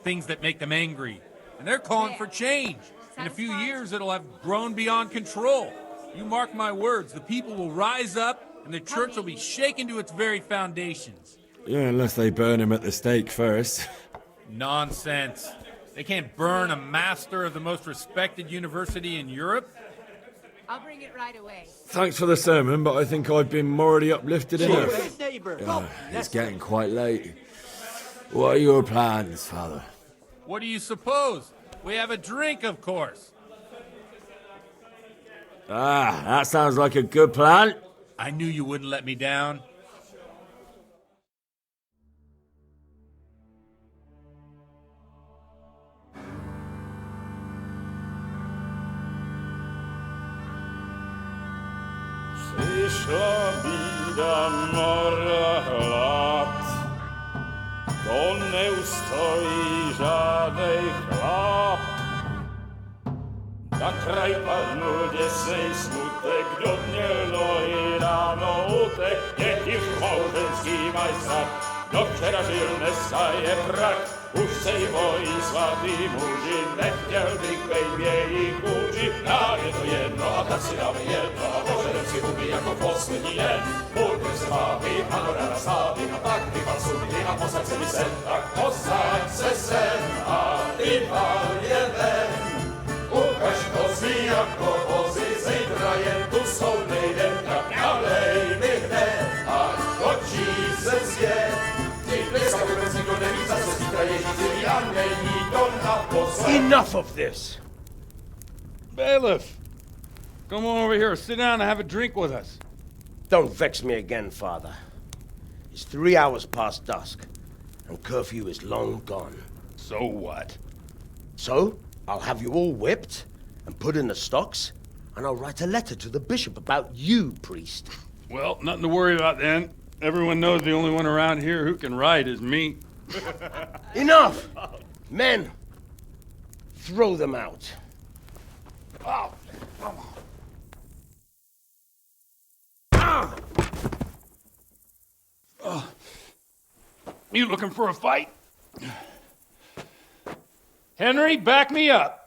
Things that make them angry. And they're calling for change. In a few years, it'll have grown beyond control. You mark my words, the people will rise up, and the church will be shaken to its very foundations. Yeah, unless they burn him at the stake first. Nonsense. They can't burn a master of the most respected university in Europe. I'll bring it right away. Thanks for the sermon, but I think I've been morally uplifted enough. Neighbor. It's getting quite late. What are your plans, Father? What do you suppose? We have a drink, of course. Ah, that sounds like a good plan. I knew you wouldn't let me down. Przyszła bida mora lat, to nie ustoi żadnej chlap. Na kraj padł desnej smutek, do dnielo i rano utek, niech już małżeński majstrat, do wczera żylne staje prak. Už sejmoj svatý muži, nechtěl bych bejbě i kůži, nám je to jedno a tak si dáme jedno a požerem si huby jako poslední den. Půjdem se bávy a norana slávy a tak vypal sudy a posaď se mi sem, tak posaď se sem a vypal je ven. Ukaž kozy jako vozy, zítra je tu soudnej den, tak nalej mi hned, ať točí se svět. Enough of this! Bailiff! Come on over here, sit down and have a drink with us. Don't vex me again, Father. It's 3 hours past dusk, and curfew is long gone. So what? So, I'll have you all whipped, and put in the stocks, and I'll write a letter to the bishop about you, priest. Well, nothing to worry about then. Everyone knows the only one around here who can write is me. Enough! Men, throw them out. Oh. Oh. You looking for a fight? Henry, back me up.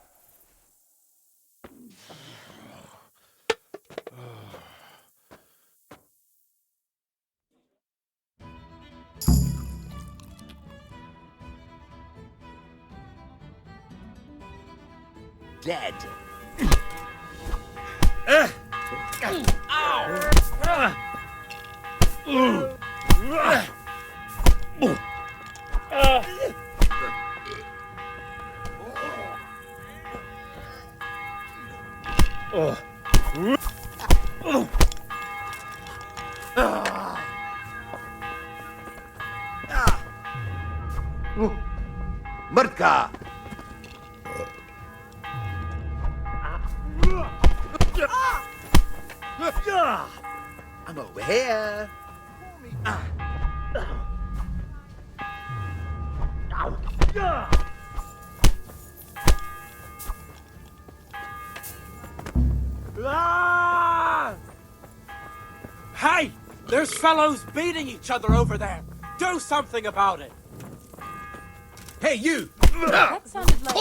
Dead. Ow! Murtka! I'm over here. Hey! There's fellows beating each other over there! Do something about it! Hey, you! That sounded like...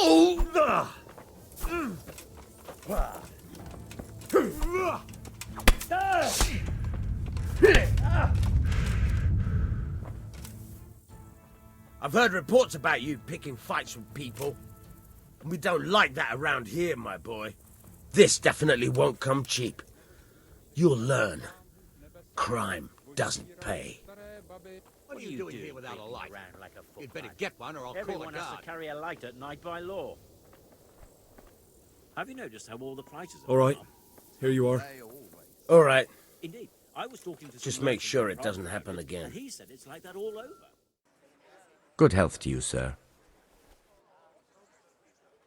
I've heard reports about you picking fights with people. And we don't like that around here, my boy. This definitely won't come cheap. You'll learn. Crime doesn't pay. What are you doing here without a light? You'd better get one or I'll Everyone call a has guard. to carry a light at night by law. Have you noticed how all the prices are All right, gone up? here you are. All right. Indeed. I was talking to Just some make merchants sure in it doesn't Prague, happen again. And he said it's like that all over. Good health to you, sir.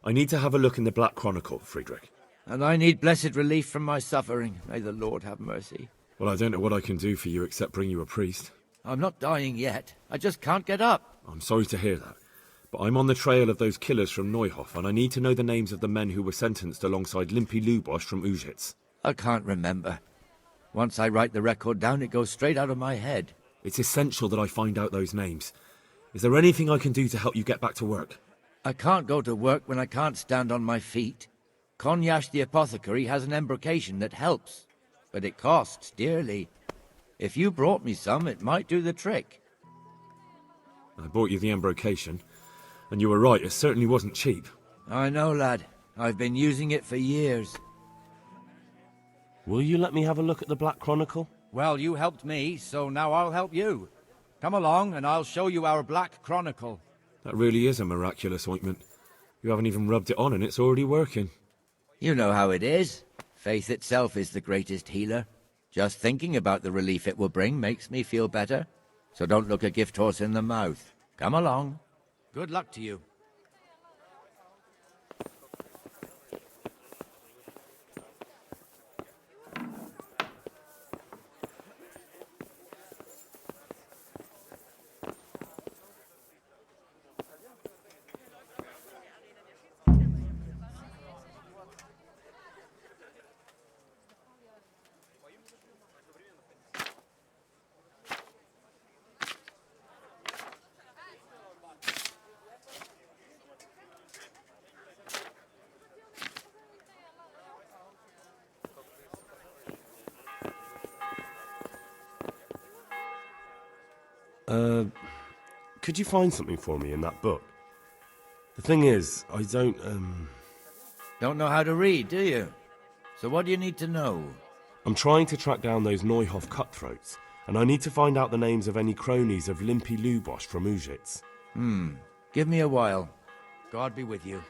I need to have a look in the Black Chronicle, Friedrich. And I need blessed relief from my suffering. May the Lord have mercy. Well, I don't know what I can do for you except bring you a priest. I'm not dying yet. I just can't get up. I'm sorry to hear that. But I'm on the trail of those killers from Neuhof, and I need to know the names of the men who were sentenced alongside Limpy Lubosch from Uzhitz. I can't remember. Once I write the record down, it goes straight out of my head. It's essential that I find out those names. Is there anything I can do to help you get back to work? I can't go to work when I can't stand on my feet. Konyash the apothecary has an embrocation that helps, but it costs dearly. If you brought me some, it might do the trick. I bought you the embrocation, and you were right, it certainly wasn't cheap. I know, lad. I've been using it for years. Will you let me have a look at the Black Chronicle? Well, you helped me, so now I'll help you. Come along, and I'll show you our Black Chronicle. That really is a miraculous ointment. You haven't even rubbed it on and it's already working. You know how it is. Faith itself is the greatest healer. Just thinking about the relief it will bring makes me feel better. So don't look a gift horse in the mouth. Come along. Good luck to you. Could you find something for me in that book? The thing is, I don't know how to read, do you? So what do you need to know? I'm trying to track down those Neuhof cutthroats, and I need to find out the names of any cronies of Limpy Lubosch from Uzhitz. Give me a while. God be with you.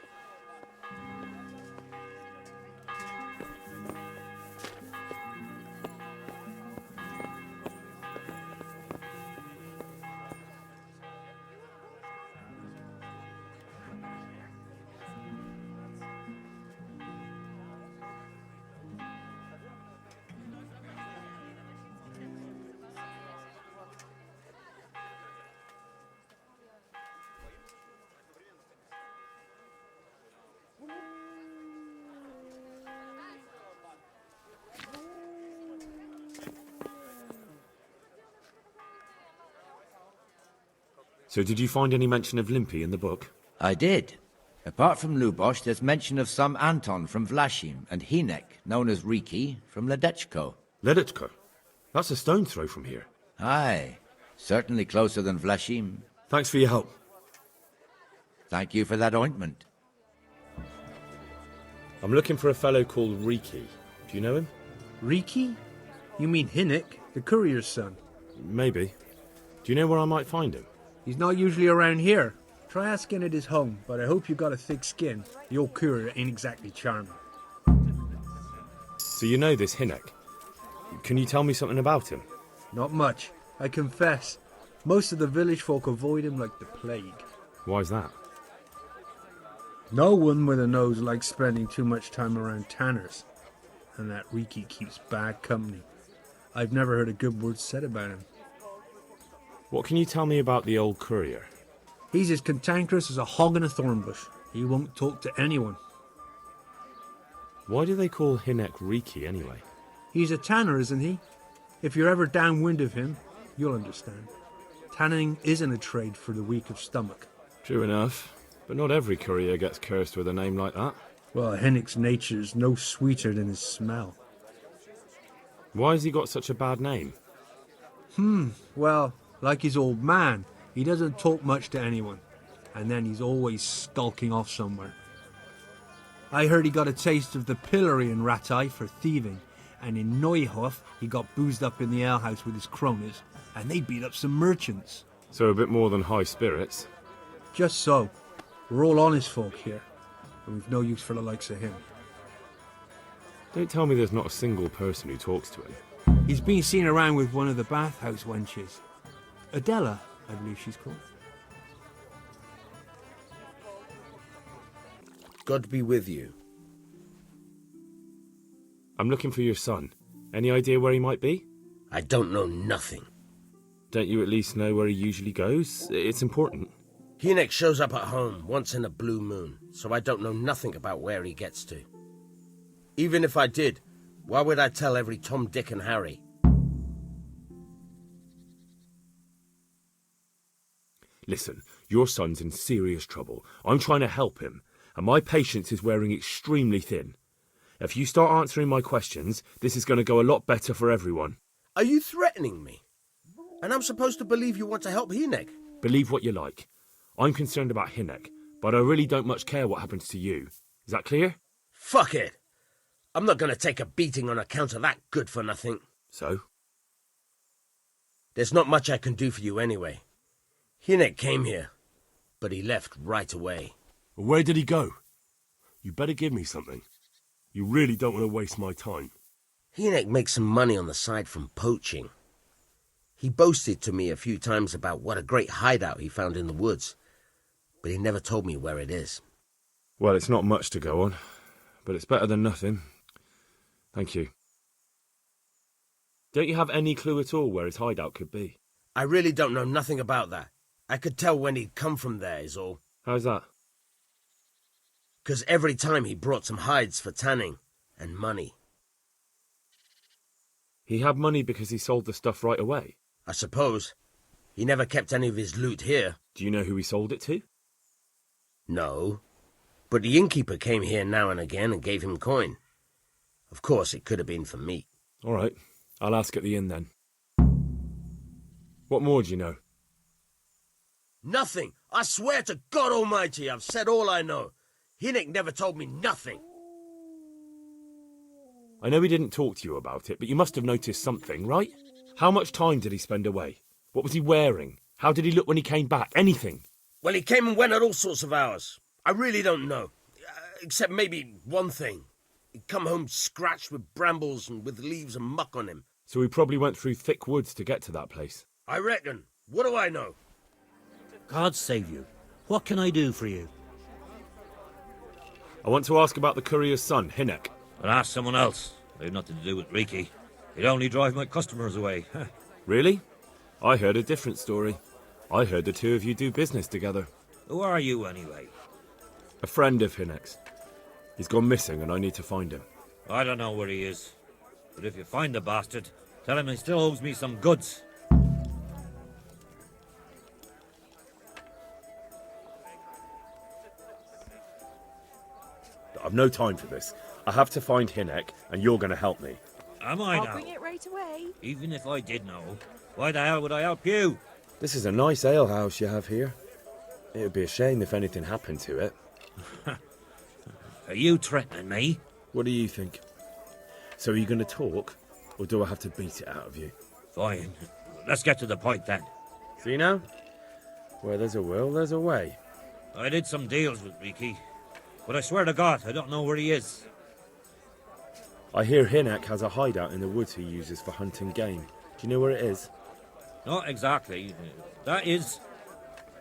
So did you find any mention of Limpy in the book? I did. Apart from Lubosch, there's mention of some Anton from Vlashim and Hinek, known as Riki, from Ledechko. Ledechko? That's a stone's throw from here. Aye. Certainly closer than Vlashim. Thanks for your help. Thank you for that ointment. I'm looking for a fellow called Riki. Do you know him? Riki? You mean Hinek, the courier's son? Maybe. Do you know where I might find him? He's not usually around here. Try asking at his home, but I hope you got a thick skin. The old courier ain't exactly charming. So you know this Hinnock. Can you tell me something about him? Not much, I confess. Most of the village folk avoid him like the plague. Why's that? No one with a nose likes spending too much time around tanners. And that Riki keeps bad company. I've never heard a good word said about him. What can you tell me about the old courier? He's as cantankerous as a hog in a thorn bush. He won't talk to anyone. Why do they call Hinnock Riki anyway? He's a tanner, isn't he? If you're ever downwind of him, you'll understand. Tanning isn't a trade for the weak of stomach. True enough, but not every courier gets cursed with a name like that. Well, Hinnock's nature's no sweeter than his smell. Why has he got such a bad name? Well, like his old man, he doesn't talk much to anyone. And then he's always skulking off somewhere. I heard he got a taste of the pillory in Rattay for thieving, and in Neuhof he got boozed up in the alehouse with his cronies, and they beat up some merchants. So a bit more than high spirits. Just so. We're all honest folk here, and we've no use for the likes of him. Don't tell me there's not a single person who talks to him. He's been seen around with one of the bathhouse wenches. Adela, I believe she's called. God be with you. I'm looking for your son. Any idea where he might be? I don't know nothing. Don't you at least know where he usually goes? It's important. Hinnock shows up at home once in a blue moon, so I don't know nothing about where he gets to. Even if I did, why would I tell every Tom, Dick and Harry? Listen, your son's in serious trouble. I'm trying to help him, and my patience is wearing extremely thin. If you start answering my questions, this is going to go a lot better for everyone. Are you threatening me? And I'm supposed to believe you want to help Hinnock? Believe what you like. I'm concerned about Hinnock, but I really don't much care what happens to you. Is that clear? Fuck it! I'm not going to take a beating on account of that good-for-nothing. So? There's not much I can do for you anyway. Hinnock came here, but he left right away. Where did he go? You better give me something. You really don't want to waste my time. Hinnock makes some money on the side from poaching. He boasted to me a few times about what a great hideout he found in the woods, but he never told me where it is. Well, it's not much to go on, but it's better than nothing. Thank you. Don't you have any clue at all where his hideout could be? I really don't know nothing about that. I could tell when he'd come from there, is all. How's that? 'Cause every time he brought some hides for tanning, and money. He had money because he sold the stuff right away? I suppose. He never kept any of his loot here. Do you know who he sold it to? No. But the innkeeper came here now and again and gave him coin. Of course, it could have been for meat. All right. I'll ask at the inn then. What more do you know? Nothing. I swear to God Almighty, I've said all I know. Hinnock never told me nothing. I know he didn't talk to you about it, but you must have noticed something, right? How much time did he spend away? What was he wearing? How did he look when he came back? Anything? Well, he came and went at all sorts of hours. I really don't know. Except maybe one thing. He'd come home scratched with brambles and with leaves and muck on him. So he probably went through thick woods to get to that place. I reckon. What do I know? God save you. What can I do for you? I want to ask about the courier's son, Hinnock. But ask someone else. They've nothing to do with Riki. He'd only drive my customers away. Really? I heard a different story. I heard the two of you do business together. Who are you, anyway? A friend of Hinnock's. He's gone missing and I need to find him. I don't know where he is. But if you find the bastard, tell him he still owes me some goods. I've no time for this. I have to find Hinnock, and you're going to help me. Am I now? I'll bring it right away. Even if I did know, why the hell would I help you? This is a nice alehouse you have here. It would be a shame if anything happened to it. Are you threatening me? What do you think? So are you going to talk, or do I have to beat it out of you? Fine. let's get to the point then. See now? Where there's a will, there's a way. I did some deals with Riki, but I swear to God, I don't know where he is. I hear Hinek has a hideout in the woods he uses for hunting game. Do you know where it is? Not exactly. That is,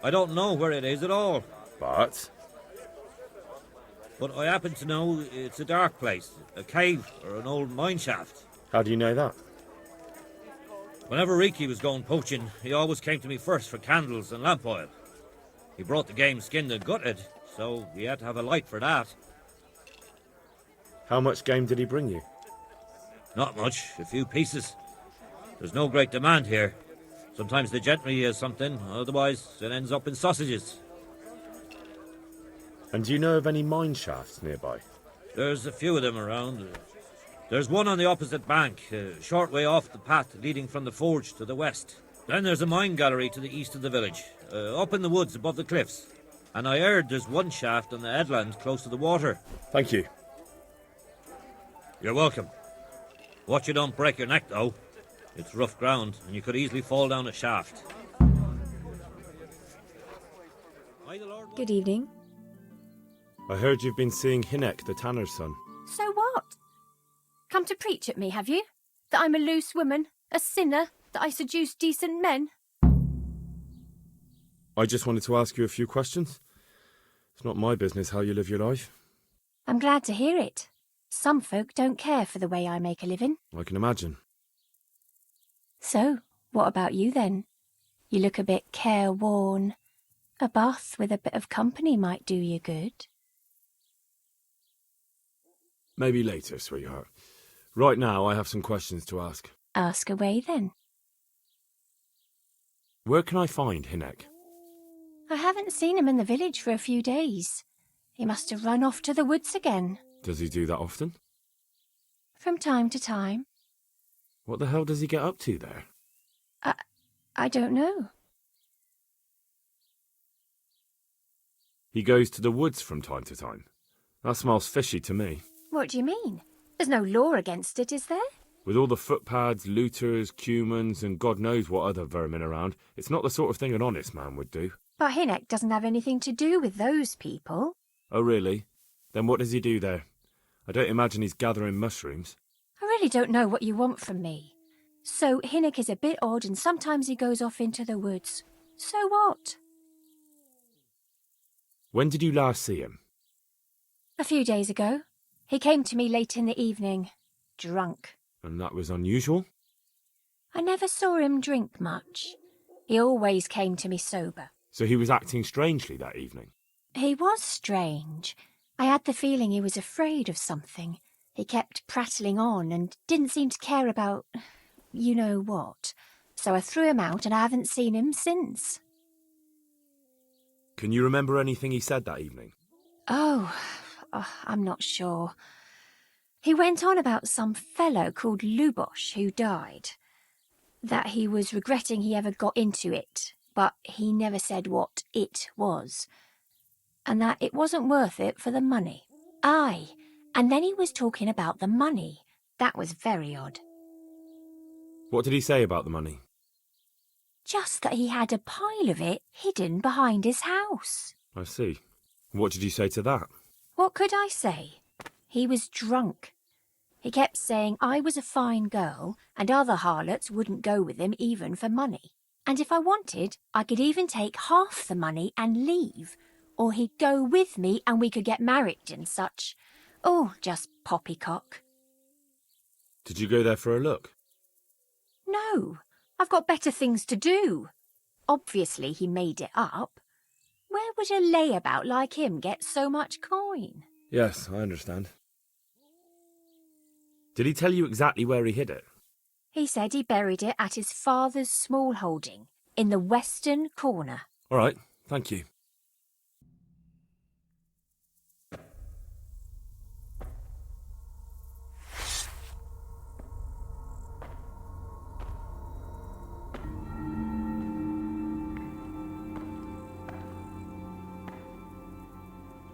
I don't know where it is at all. But I happen to know it's a dark place, a cave or an old mine shaft. how do you know that? Whenever Riki was going poaching, he always came to me first for candles and lamp oil. He brought the game skinned and gutted, so he had to have a light for that. How much game did he bring you? Not much, a few pieces. There's no great demand here. Sometimes the gentry has something, otherwise it ends up in sausages. And do you know of any mine shafts nearby? There's a few of them around. There's one on the opposite bank, a short way off the path leading from the forge to the west. Then there's a mine gallery to the east of the village, up in the woods above the cliffs. And I heard there's one shaft on the headland close to the water. Thank you. You're welcome. Watch you don't break your neck, though. It's rough ground, and you could easily fall down a shaft. Good evening. I heard you've been seeing Hinek, the tanner's son. So what? Come to preach at me, have you? That I'm a loose woman, a sinner, that I seduce decent men? I just wanted to ask you a few questions. It's not my business how you live your life. I'm glad to hear it. Some folk don't care for the way I make a living. I can imagine. So, what about you then? You look a bit careworn. A bath with a bit of company might do you good. Maybe later, sweetheart. Right now, I have some questions to ask. Ask away then. Where can I find Hinek? I haven't seen him in the village for a few days. He must have run off to the woods again. Does he do that often? From time to time. What the hell does he get up to there? I don't know. He goes to the woods from time to time. That smells fishy to me. What do you mean? There's no law against it, is there? With all the footpads, looters, cumans, and God knows what other vermin around, it's not the sort of thing an honest man would do. But Hinek doesn't have anything to do with those people. Oh, really? Then what does he do there? I don't imagine he's gathering mushrooms. I really don't know what you want from me. So Hinek is a bit odd and sometimes he goes off into the woods. So what? When did you last see him? A few days ago. He came to me late in the evening, drunk. And that was unusual? I never saw him drink much. He always came to me sober. So he was acting strangely that evening? He was strange. I had the feeling he was afraid of something. He kept prattling on and didn't seem to care about you know what. So I threw him out and I haven't seen him since. Can you remember anything he said that evening? Oh, I'm not sure. He went on about some fellow called Lubosh who died. That he was regretting he ever got into it, but he never said what it was. And that it wasn't worth it for the money. Aye, and then he was talking about the money. That was very odd. What did he say about the money? Just that he had a pile of it hidden behind his house. I see. What did you say to that? What could I say? He was drunk. He kept saying I was a fine girl and other harlots wouldn't go with him even for money. And if I wanted, I could even take half the money and leave. Or he'd go with me and we could get married and such. Oh, just poppycock. Did you go there for a look? No, I've got better things to do. Obviously he made it up. Where would a layabout like him get so much coin? Yes, I understand. Did he tell you exactly where he hid it? He said he buried it at his father's small holding, in the western corner. All right, thank you.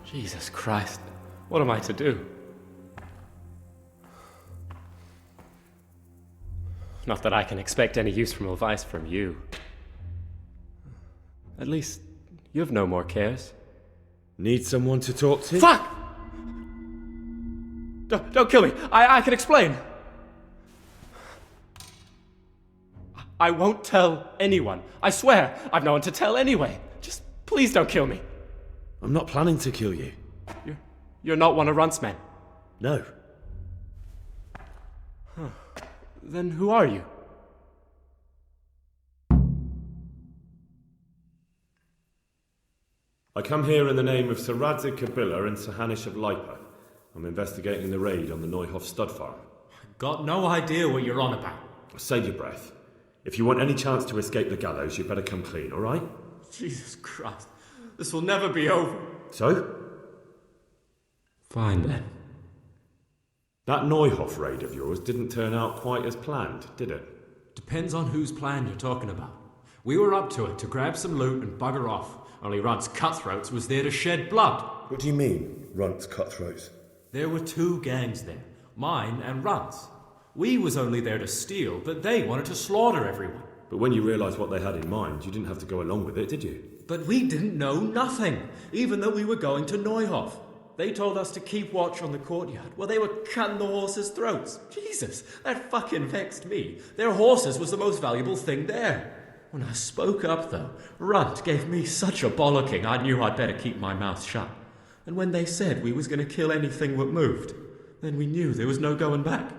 Jesus Christ, what am I to do? Not that I can expect any useful advice from you. At least, you have no more cares. Need someone to talk to? Fuck! Don't kill me. I can explain. I won't tell anyone. I swear, I've no one to tell anyway. Just please don't kill me. I'm not planning to kill you. You're not one of Runt's men? No. Huh. Then who are you? I come here in the name of Sir Radzig Kabila and Sir Hanish of Lipa. I'm investigating the raid on the Neuhof stud farm. Got no idea what you're on about. Save your breath. If you want any chance to escape the gallows, you'd better come clean, all right? Jesus Christ. This will never be over. So? Fine then. That Neuhof raid of yours didn't turn out quite as planned, did it? Depends on whose plan you're talking about. We were up to it to grab some loot and bugger off. Only Runt's cutthroats was there to shed blood. What do you mean, Runt's cutthroats? There were two gangs there, mine and Runt's. We was only there to steal, but they wanted to slaughter everyone. But when you realised what they had in mind, you didn't have to go along with it, did you? But we didn't know nothing, even though we were going to Neuhof. They told us to keep watch on the courtyard while they were cutting the horses' throats. Jesus, that fucking vexed me. Their horses was the most valuable thing there. When I spoke up, though, Runt gave me such a bollocking I knew I'd better keep my mouth shut. And when they said we was going to kill anything that moved, then we knew there was no going back.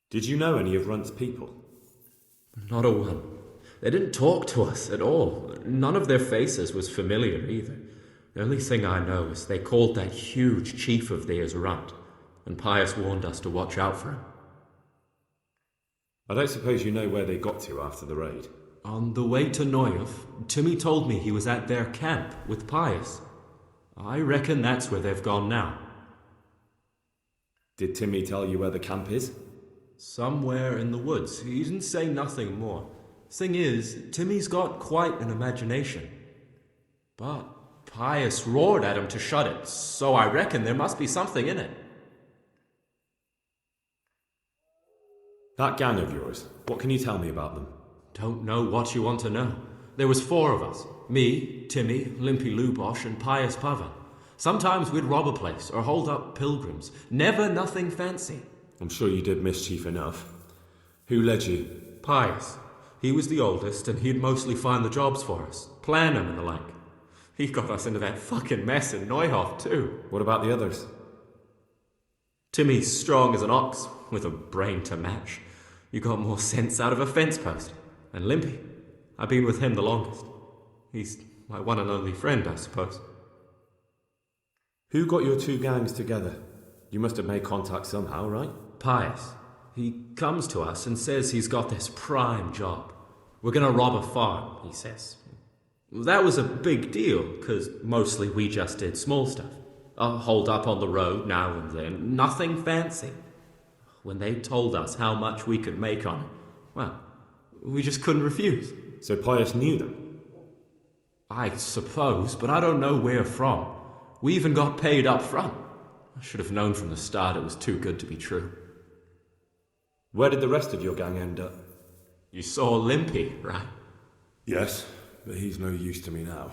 Did you know any of Runt's people? Not a one. They didn't talk to us at all. None of their faces was familiar either. The only thing I know is they called that huge chief of theirs Runt, and Pius warned us to watch out for him. I don't suppose you know where they got to after the raid? On the way to Neuhof, Timmy told me he was at their camp with Pius. I reckon that's where they've gone now. Did Timmy tell you where the camp is? Somewhere in the woods. He didn't say nothing more. Thing is, Timmy's got quite an imagination. But Pius roared at him to shut it, so I reckon there must be something in it. That gang of yours, what can you tell me about them? Don't know what you want to know. There was 4 of us. Me, Timmy, Limpy Lubosh, and Pius Pavan. Sometimes we'd rob a place or hold up pilgrims. Never nothing fancy. I'm sure you did mischief enough. Who led you? Pius. He was the oldest, and he'd mostly find the jobs for us, plan them and the like. He got us into that fucking mess in Neuhof, too. What about the others? Timmy's strong as an ox, with a brain to match. You got more sense out of a fence post. And Limpy, I've been with him the longest. He's my one and only friend, I suppose. Who got your 2 gangs together? You must have made contact somehow, right? Pius. He comes to us and says he's got this prime job. We're gonna rob a farm, he says. That was a big deal, because mostly we just did small stuff. Hold up on the road now and then, nothing fancy. When they told us how much we could make on it, well, we just couldn't refuse. So Pius knew them? I suppose, but I don't know where from. We even got paid up front. I should have known from the start it was too good to be true. Where did the rest of your gang end up? You saw Limpy, right? Yes, but he's no use to me now.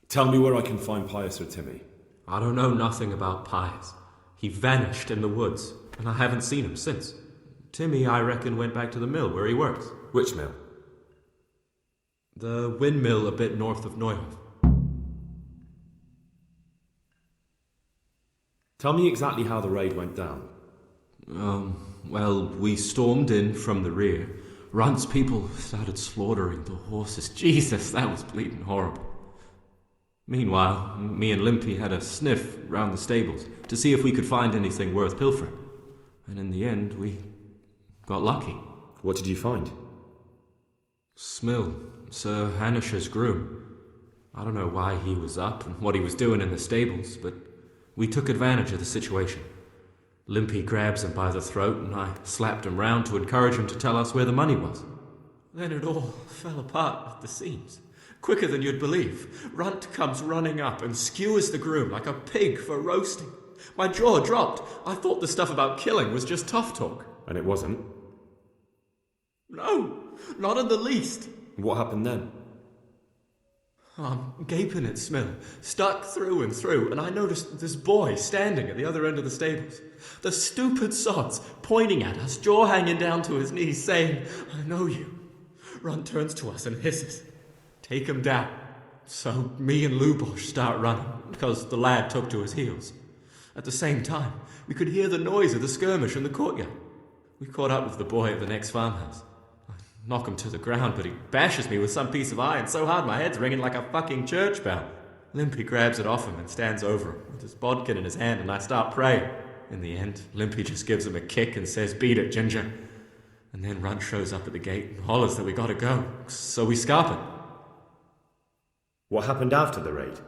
Tell me where I can find Pius or Timmy. I don't know nothing about Pius. He vanished in the woods, and I haven't seen him since. Timmy, I reckon, went back to the mill where he works. Which mill? The windmill a bit north of Neuhof. Tell me exactly how the raid went down. Well, we stormed in from the rear. Runt's people started slaughtering the horses. Jesus, that was bleeding horrible. Meanwhile, me and Limpy had a sniff round the stables to see if we could find anything worth pilfering. And in the end, we got lucky. What did you find? Smill, Sir Hanish's groom. I don't know why he was up and what he was doing in the stables, but we took advantage of the situation. Limpy grabs him by the throat, and I slapped him round to encourage him to tell us where the money was. Then it all fell apart at the seams. Quicker than you'd believe. Runt comes running up and skewers the groom like a pig for roasting. My jaw dropped. I thought the stuff about killing was just tough talk. And it wasn't? No, not in the least. What happened then? I'm gaping at Smil, stuck through and through, and I noticed this boy standing at the other end of the stables. The stupid sods pointing at us, jaw hanging down to his knees, saying, "I know you." Runt turns to us and hisses, "Take him down." So me and Lubosh start running, because the lad took to his heels. At the same time, we could hear the noise of the skirmish in the courtyard. We caught up with the boy at the next farmhouse. I knock him to the ground, but he bashes me with some piece of iron so hard my head's ringing like a fucking church bell. Limpy grabs it off him and stands over him with his bodkin in his hand, and I start praying. In the end, Limpy just gives him a kick and says, "Beat it, Ginger." And then Runt shows up at the gate and hollers that we gotta go, so we scarp it. What happened after the raid?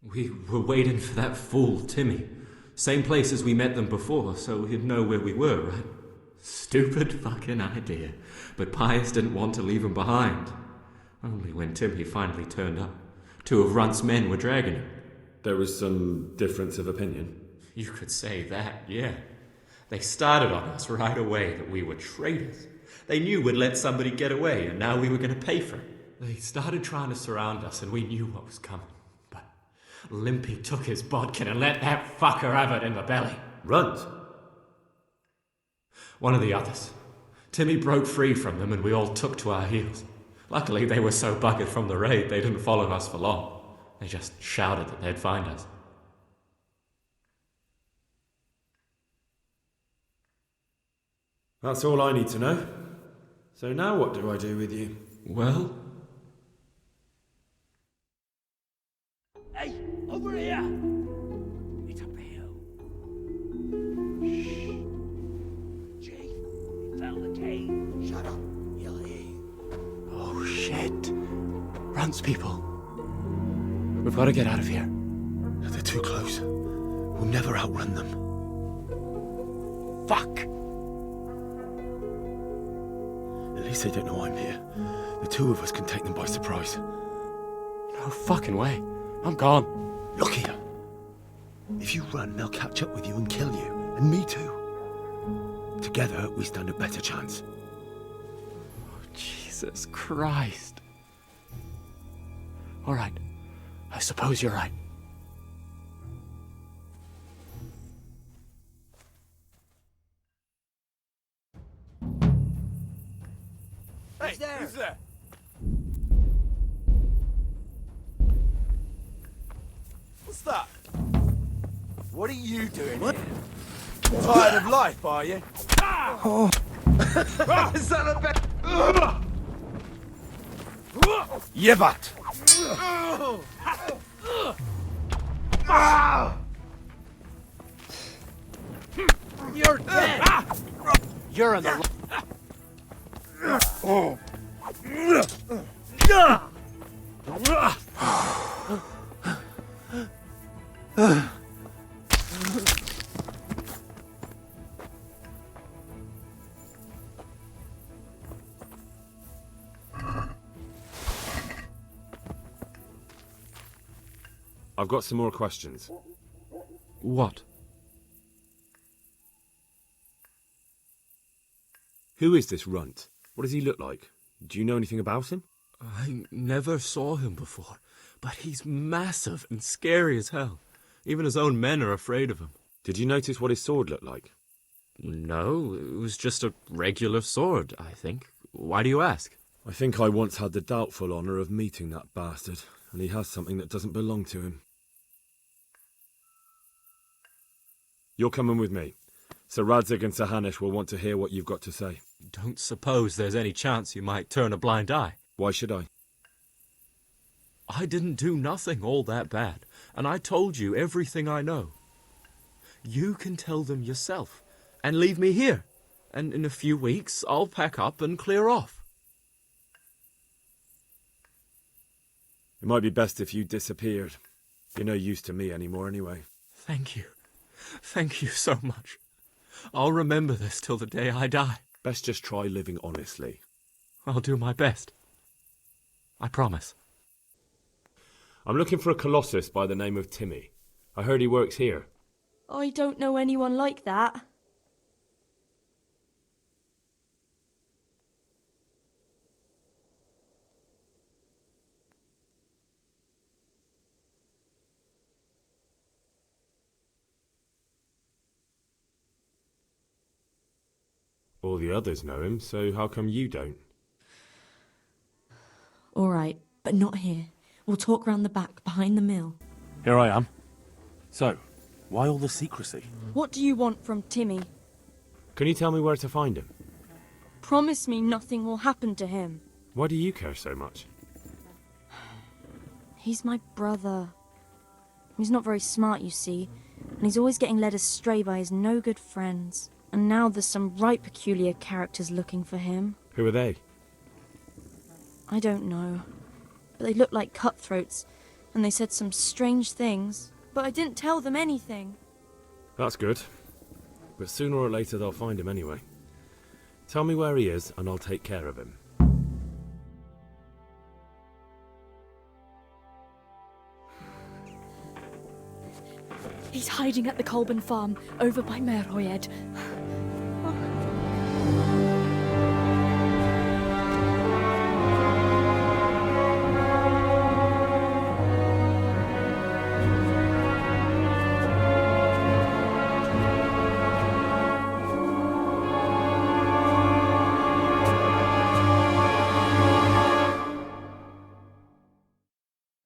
We were waiting for that fool, Timmy. Same place as we met them before, so he'd know where we were, right? Stupid fucking idea. But Pius didn't want to leave him behind. Only when Timmy finally turned up, 2 of Runt's men were dragging him. There was some difference of opinion? You could say that, yeah. They started on us right away that we were traitors. They knew we'd let somebody get away, and now we were going to pay for it. They started trying to surround us, and we knew what was coming. But Limpy took his bodkin and let that fucker have it in the belly. Runt? One of the others. Timmy broke free from them, and we all took to our heels. Luckily, they were so buggered from the raid, they didn't follow us for long. They just shouted that they'd find us. That's all I need to know. So now what do I do with you? Well? Hey, over here! It's up the hill. Shh. Jake, we found the cave. Shut up. You'll hear. Oh, shit. Runt's people. We've got to get out of here. They're too close. We'll never outrun them. Fuck! At least they don't know I'm here. The 2 of us can take them by surprise. No fucking way. I'm gone. Look here. If you run, they'll catch up with you and kill you. And me too. Together, we stand a better chance. Oh, Jesus Christ. All right. I suppose you're right. Hey, who's there? What's that? What are you doing here? Tired of life, are you? Oh. Is that a bit? Yevat! You're dead. You're in the. Oh. I've got some more questions. What? Who is this Runt? What does he look like? Do you know anything about him? I never saw him before, but he's massive and scary as hell. Even his own men are afraid of him. Did you notice what his sword looked like? No, it was just a regular sword, I think. Why do you ask? I think I once had the doubtful honour of meeting that bastard, and he has something that doesn't belong to him. You're coming with me. Sir Radzig and Sir Hanush will want to hear what you've got to say. Don't suppose there's any chance you might turn a blind eye. Why should I? I didn't do nothing all that bad, and I told you everything I know. You can tell them yourself, and leave me here, and in a few weeks I'll pack up and clear off. It might be best if you disappeared. You're no use to me anymore anyway. Thank you. Thank you so much. I'll remember this till the day I die. Best just try living honestly. I'll do my best. I promise. I'm looking for a colossus by the name of Timmy. I heard he works here. I don't know anyone like that. All the others know him, so how come you don't? All right, but not here. We'll talk round the back, behind the mill. Here I am. So, why all the secrecy? What do you want from Timmy? Can you tell me where to find him? Promise me nothing will happen to him. Why do you care so much? He's my brother. He's not very smart, you see, and he's always getting led astray by his no-good friends. And now there's some right peculiar characters looking for him. Who are they? I don't know. But they look like cutthroats, and they said some strange things. But I didn't tell them anything. That's good. But sooner or later they'll find him anyway. Tell me where he is, and I'll take care of him. He's hiding at the Colburn farm, over by Merhoyed.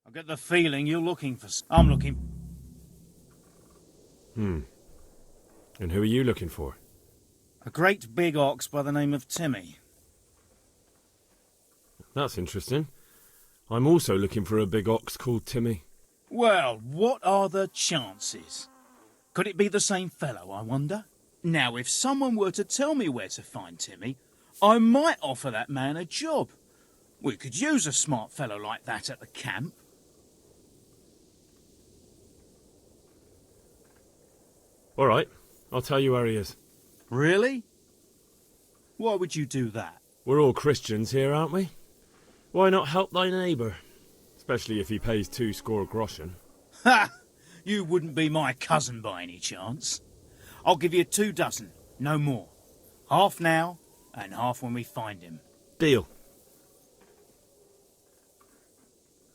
I get the feeling you're looking for... I'm looking... And who are you looking for? A great big ox by the name of Timmy. That's interesting. I'm also looking for a big ox called Timmy. Well, what are the chances? Could it be the same fellow, I wonder? Now, if someone were to tell me where to find Timmy, I might offer that man a job. We could use a smart fellow like that at the camp. All right, I'll tell you where he is. Really? Why would you do that? We're all Christians here, aren't we? Why not help thy neighbour? Especially if he pays 2 score groschen. Ha! You wouldn't be my cousin by any chance. I'll give you 2 dozen, no more. Half now, and half when we find him. Deal.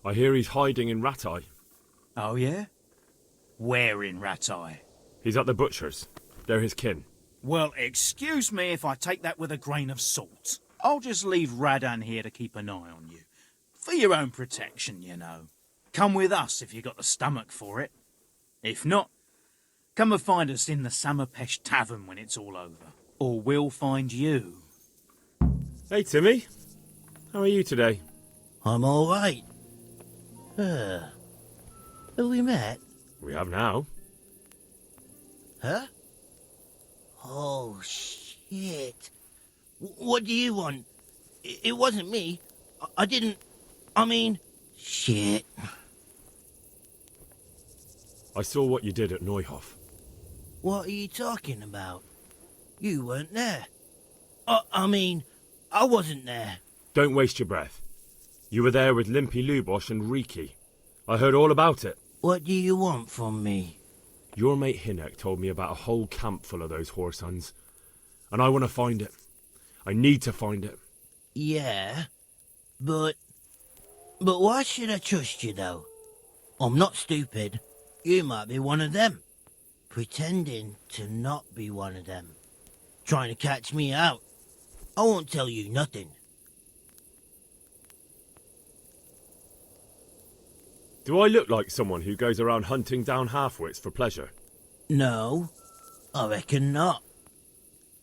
I hear he's hiding in Ratai. Oh, yeah? Where in Ratai? He's at the butcher's. They're his kin. Well, excuse me if I take that with a grain of salt. I'll just leave Radan here to keep an eye on you. For your own protection, you know. Come with us if you got the stomach for it. If not, come and find us in the Samapesh Tavern when it's all over. Or we'll find you. Hey, Timmy. How are you today? I'm all right. Have we met? We have now. Huh? Oh, shit. What do you want? It wasn't me. I didn't... I mean... Shit. I saw what you did at Neuhof. What are you talking about? You weren't there. I mean, I wasn't there. Don't waste your breath. You were there with Limpy Lubosh and Riki. I heard all about it. What do you want from me? Your mate Hinek told me about a whole camp full of those whoresuns. And I want to find it. I need to find it. Yeah, but why should I trust you, though? I'm not stupid. You might be one of them. Pretending to not be one of them. Trying to catch me out. I won't tell you nothing. Do I look like someone who goes around hunting down half-wits for pleasure? No, I reckon not.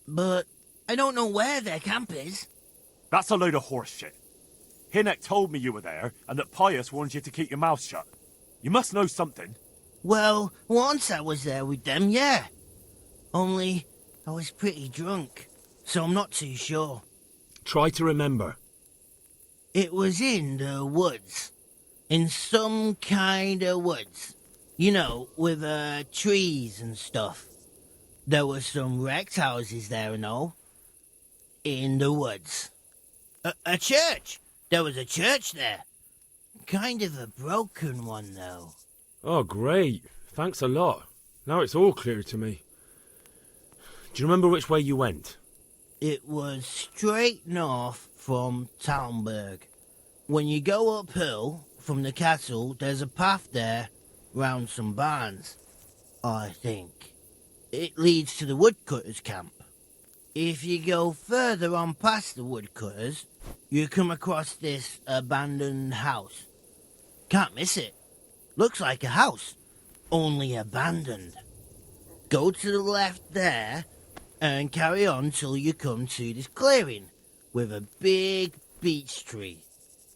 But I don't know where their camp is. That's a load of horse shit. Hinek told me you were there, and that Pius warned you to keep your mouth shut. You must know something. Well, once I was there with them, yeah. Only I was pretty drunk, so I'm not too sure. Try to remember. It was in the woods. In some kind of woods. You know, with trees and stuff. There were some wrecked houses there and all. In the woods. A church! There was a church there. Kind of a broken one, though. Oh, great. Thanks a lot. Now it's all clear to me. Do you remember which way you went? It was straight north from Talmberg. When you go uphill from the castle, there's a path there round some barns, I think. It leads to the woodcutters' camp. If you go further on past the woodcutters, you come across this abandoned house. Can't miss it. Looks like a house, only abandoned. Go to the left there and carry on till you come to this clearing with a big beech tree.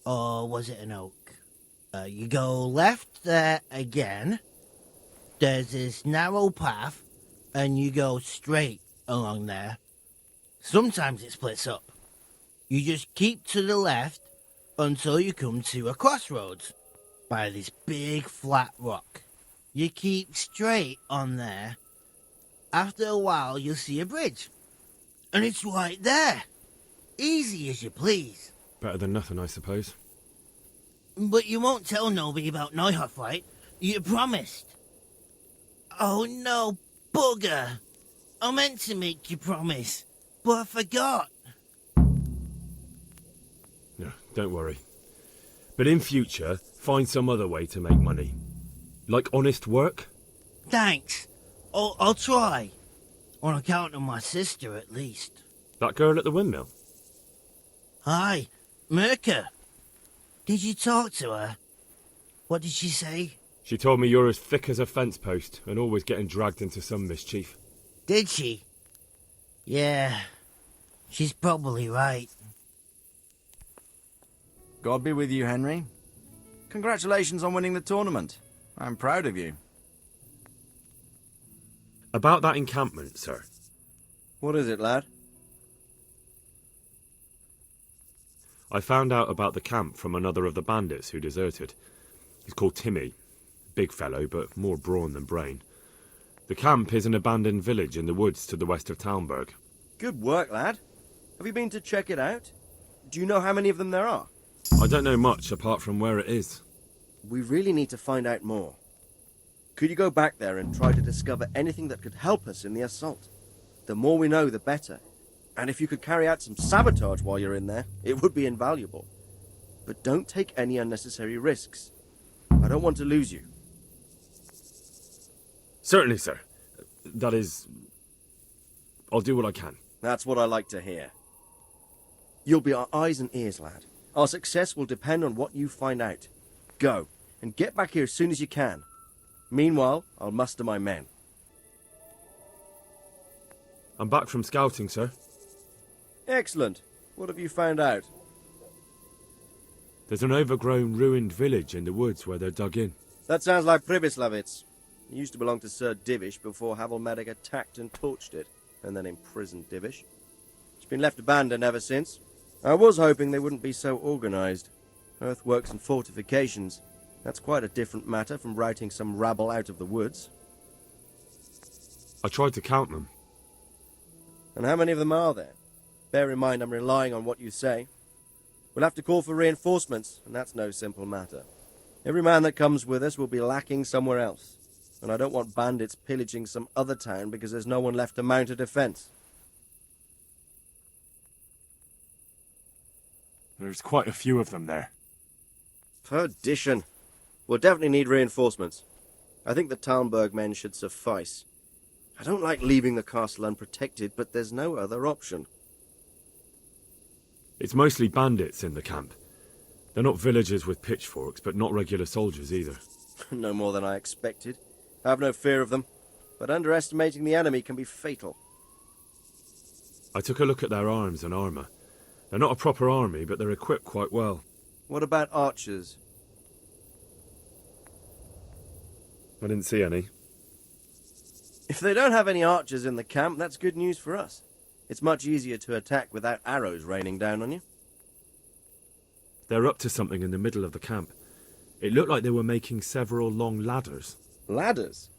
Or was it an oak? You go left there again. There's this narrow path and you go straight along there. Sometimes it splits up. You just keep to the left until you come to a crossroads by this big flat rock. You keep straight on there. After a while, you'll see a bridge. And it's right there. Easy as you please. Better than nothing, I suppose. But you won't tell nobody about Neuhof, right? You promised. Oh no, bugger. I meant to make you promise, but I forgot. No, don't worry. But in future, find some other way to make money. Like honest work? Thanks. I'll try. On account of my sister, at least. That girl at the windmill? Hi, Mirka. Did you talk to her? What did she say? She told me you're as thick as a fence post and always getting dragged into some mischief. Did she? Yeah, she's probably right. God be with you, Henry. Congratulations on winning the tournament. I'm proud of you. About that encampment, sir. What is it, lad? I found out about the camp from another of the bandits who deserted. He's called Timmy. Big fellow, but more brawn than brain. The camp is an abandoned village in the woods to the west of Talmberg. Good work, lad. Have you been to check it out? Do you know how many of them there are? I don't know much apart from where it is. We really need to find out more. Could you go back there and try to discover anything that could help us in the assault? The more we know, the better. And if you could carry out some sabotage while you're in there, it would be invaluable. But don't take any unnecessary risks. I don't want to lose you. Certainly, sir. That is... I'll do what I can. That's what I like to hear. You'll be our eyes and ears, lad. Our success will depend on what you find out. Go, and get back here as soon as you can. Meanwhile, I'll muster my men. I'm back from scouting, sir. Excellent. What have you found out? There's an overgrown, ruined village in the woods where they're dug in. That sounds like Pribyslavitz. It used to belong to Sir Divish before Havelmedic attacked and torched it, and then imprisoned Divish. It's been left abandoned ever since. I was hoping they wouldn't be so organised. Earthworks and fortifications. That's quite a different matter from routing some rabble out of the woods. I tried to count them. And how many of them are there? Bear in mind I'm relying on what you say. We'll have to call for reinforcements, and that's no simple matter. Every man that comes with us will be lacking somewhere else. And I don't want bandits pillaging some other town because there's no one left to mount a defence. There's quite a few of them there. Perdition. We'll definitely need reinforcements. I think the Talmberg men should suffice. I don't like leaving the castle unprotected, but there's no other option. It's mostly bandits in the camp. They're not villagers with pitchforks, but not regular soldiers either. No more than I expected. I have no fear of them, but underestimating the enemy can be fatal. I took a look at their arms and armour. They're not a proper army, but they're equipped quite well. What about archers? I didn't see any. If they don't have any archers in the camp, that's good news for us. It's much easier to attack without arrows raining down on you. They're up to something in the middle of the camp. It looked like they were making several long ladders. Ladders?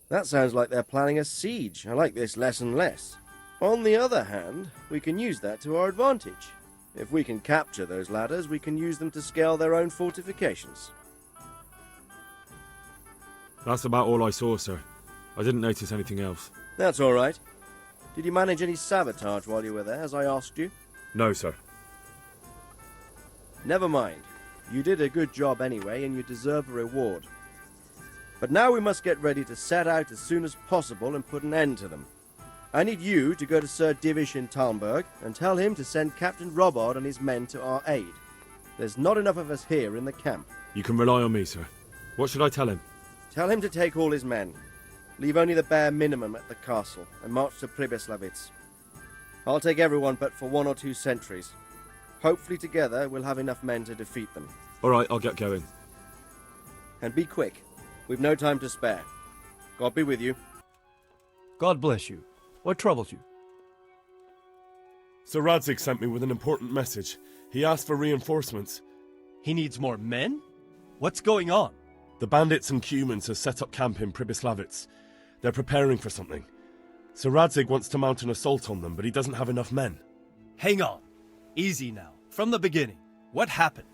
That sounds like they're planning a siege. I like this less and less. On the other hand, we can use that to our advantage. If we can capture those ladders, we can use them to scale their own fortifications. That's about all I saw, sir. I didn't notice anything else. That's all right. Did you manage any sabotage while you were there, as I asked you? No, sir. Never mind. You did a good job anyway, and you deserve a reward. But now we must get ready to set out as soon as possible and put an end to them. I need you to go to Sir Divish in Talmberg and tell him to send Captain Robard and his men to our aid. There's not enough of us here in the camp. You can rely on me, sir. What should I tell him? Tell him to take all his men. Leave only the bare minimum at the castle and march to Pribyslavitz. I'll take everyone but for 1 or 2 sentries. Hopefully together we'll have enough men to defeat them. All right, I'll get going. And be quick. We've no time to spare. God be with you. God bless you. What troubles you? Sir Radzig sent me with an important message. He asked for reinforcements. He needs more men? What's going on? The bandits and Cumans have set up camp in Pribyslavitz. They're preparing for something. Sir Radzig wants to mount an assault on them, but he doesn't have enough men. Hang on. Easy now. From the beginning. What happened?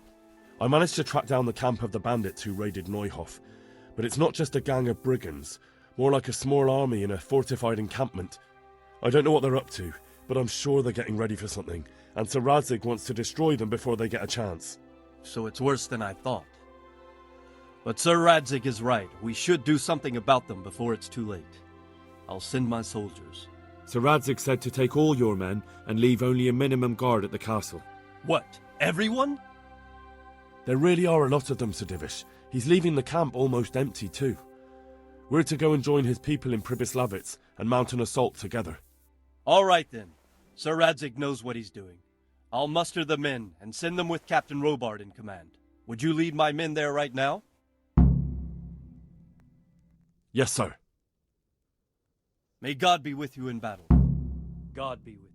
I managed to track down the camp of the bandits who raided Neuhof. But it's not just a gang of brigands, more like a small army in a fortified encampment. I don't know what they're up to, but I'm sure they're getting ready for something, and Sir Radzig wants to destroy them before they get a chance. So it's worse than I thought. But Sir Radzig is right. We should do something about them before it's too late. I'll send my soldiers. Sir Radzig said to take all your men and leave only a minimum guard at the castle. What? Everyone? There really are a lot of them, Sir Divish. He's leaving the camp almost empty too. We're to go and join his people in Pribyslavitz and mount an assault together. All right then. Sir Radzig knows what he's doing. I'll muster the men and send them with Captain Robard in command. Would you lead my men there right now? Yes, sir. May God be with you in battle. God be with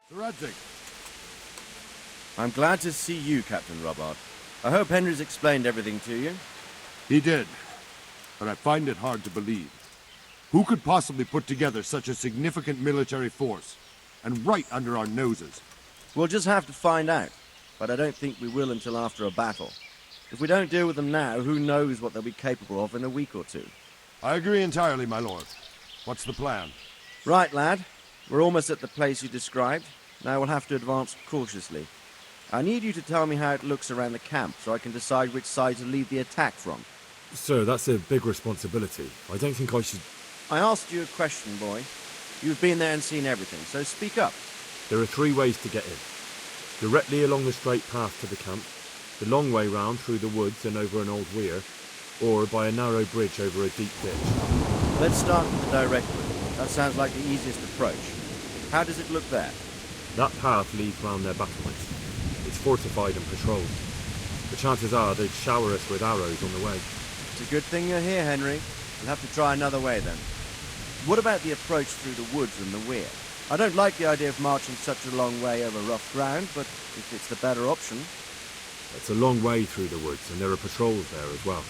you. Radzig. I'm glad to see you, Captain Robard. I hope Henry's explained everything to you. He did, but I find it hard to believe. Who could possibly put together such a significant military force, and right under our noses? We'll just have to find out, but I don't think we will until after a battle. If we don't deal with them now, who knows what they'll be capable of in a week or two. I agree entirely, my lord. What's the plan? Right, lad. We're almost at the place you described. Now we'll have to advance cautiously. I need you to tell me how it looks around the camp so I can decide which side to lead the attack from. Sir, that's a big responsibility. I don't think I should... I asked you a question, boy. You've been there and seen everything, so speak up. There are 3 ways to get in. Directly along the straight path to the camp, the long way round through the woods and over an old weir, or by a narrow bridge over a deep ditch. Let's start with the direct route. That sounds like the easiest approach. How does it look there? That path leads round their battlements. It's fortified and patrolled. The chances are they'd shower us with arrows on the way. It's a good thing you're here, Henry. We'll have to try another way then. What about the approach through the woods and the weir? I don't like the idea of marching such a long way over rough ground, but if it's the better option... It's a long way through the woods, and there are patrols there as well.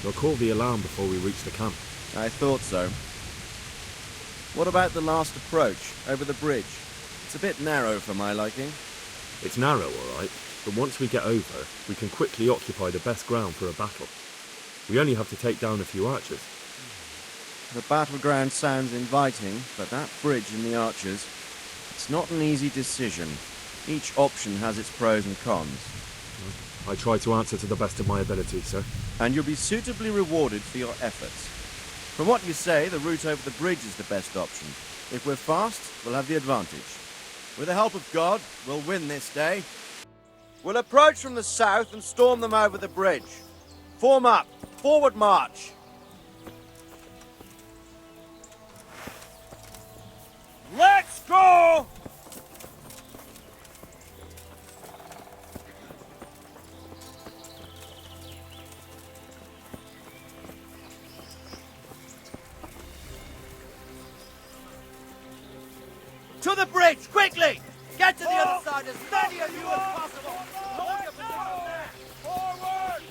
They'll call the alarm before we reach the camp. I thought so. What about the last approach, over the bridge? It's a bit narrow for my liking. It's narrow, all right, but once we get over, we can quickly occupy the best ground for a battle. We only have to take down a few archers. The battleground sounds inviting, but that bridge and the archers, it's not an easy decision. Each option has its pros and cons. I try to answer to the best of my ability, sir. And you'll be suitably rewarded for your efforts. From what you say, the route over the bridge is the best option. If we're fast, we'll have the advantage. With the help of God, we'll win this day. We'll approach from the south and storm them over the bridge. Form up. Forward march. Let's go! To the bridge, quickly! Get to the other side, as many of you as possible! Hold your position there! Forward!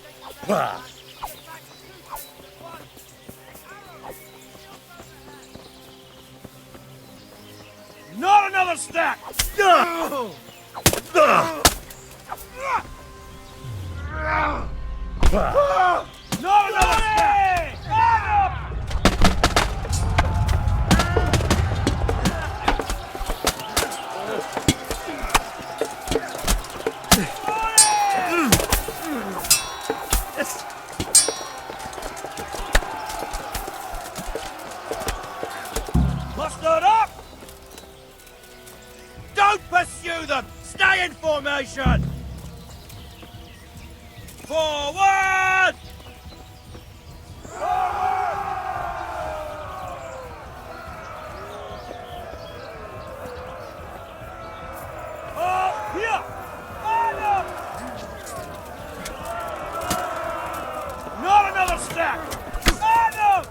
Not another step! Not another step! through them! Stay in formation! Forward! Here! Not another step! Adam!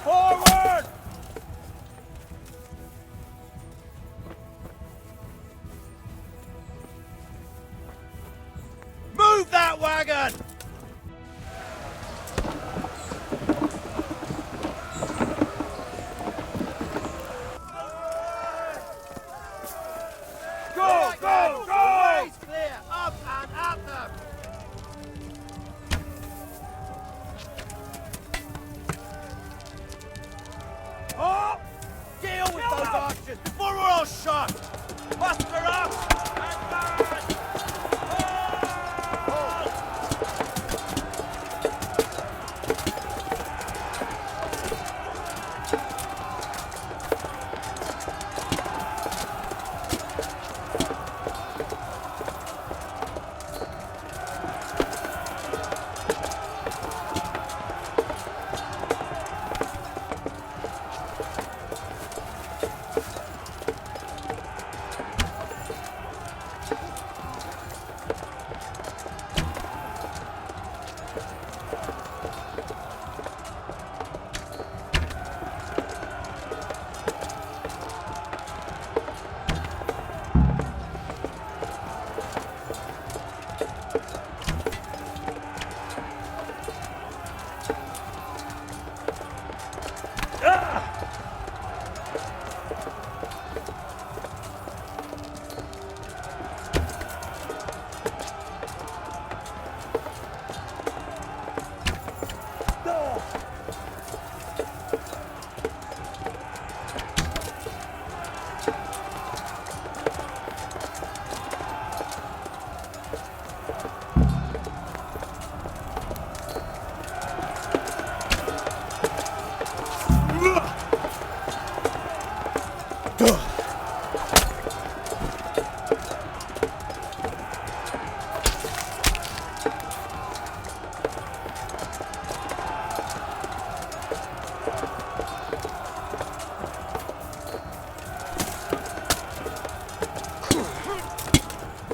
Forward! Move that wagon! Go, go, go! Ways clear! Up and at them! Oh! Deal with those archers before we're all shot! Muster up! Advance!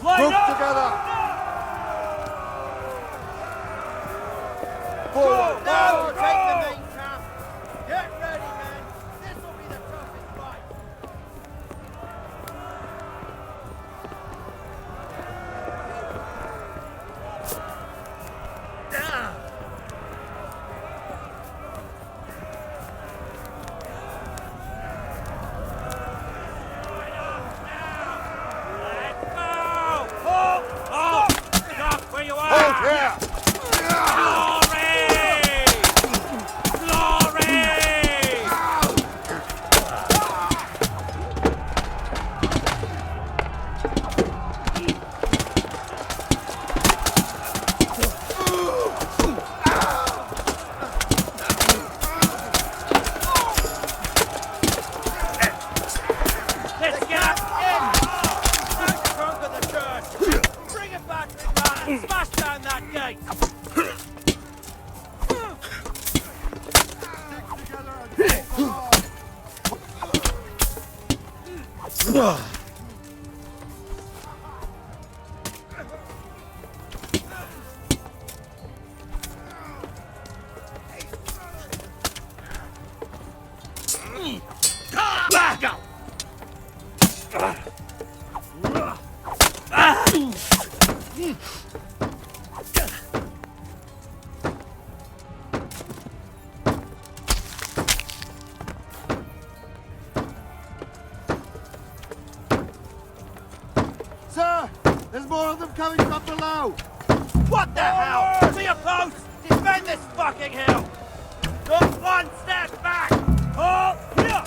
Group together! Forward! Now take the main camp! Get ready, men! This will be the toughest fight! Stop where you are! Hold here! Let's get up! Smash the trunk of the church! Bring it back, big man, and smash down that gate! more of them coming from below! What the hell? To your post! Defend this fucking hill! Not one step back! Hold here!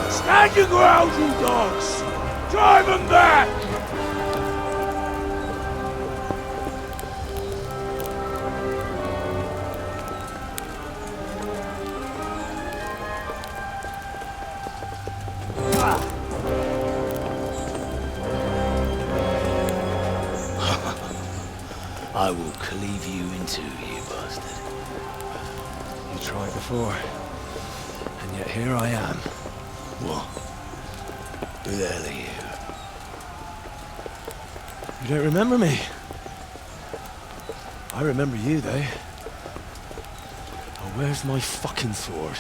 Stand your ground, you dogs! Drive them back! I will cleave you in two, you bastard. You tried before, and yet here I am. What? Who the hell are you? You don't remember me? I remember you, though. Oh, where's my fucking sword?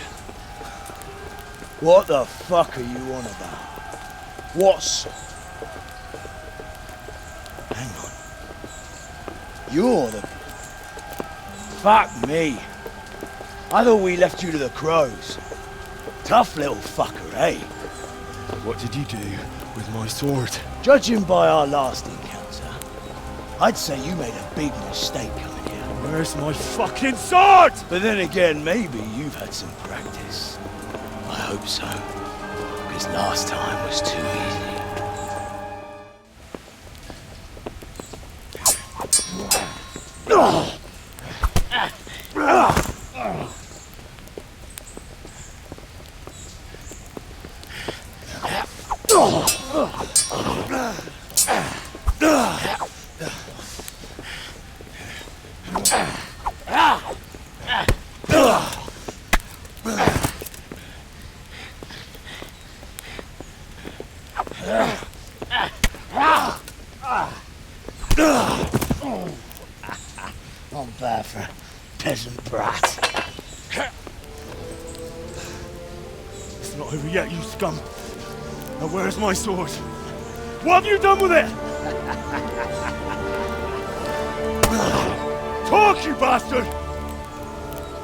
What the fuck are you on about? What's... Hang on. You're the... Fuck me. I thought we left you to the crows. Tough little fucker, eh? What did you do with my sword? Judging by our last encounter, I'd say you made a big mistake coming here. Where's my fucking sword? But then again, maybe you've had some practice. I hope so. Because last time was too easy. Not bad for a peasant brat. It's not over yet, you scum. Now where's my sword? What have you done with it? Talk, you bastard!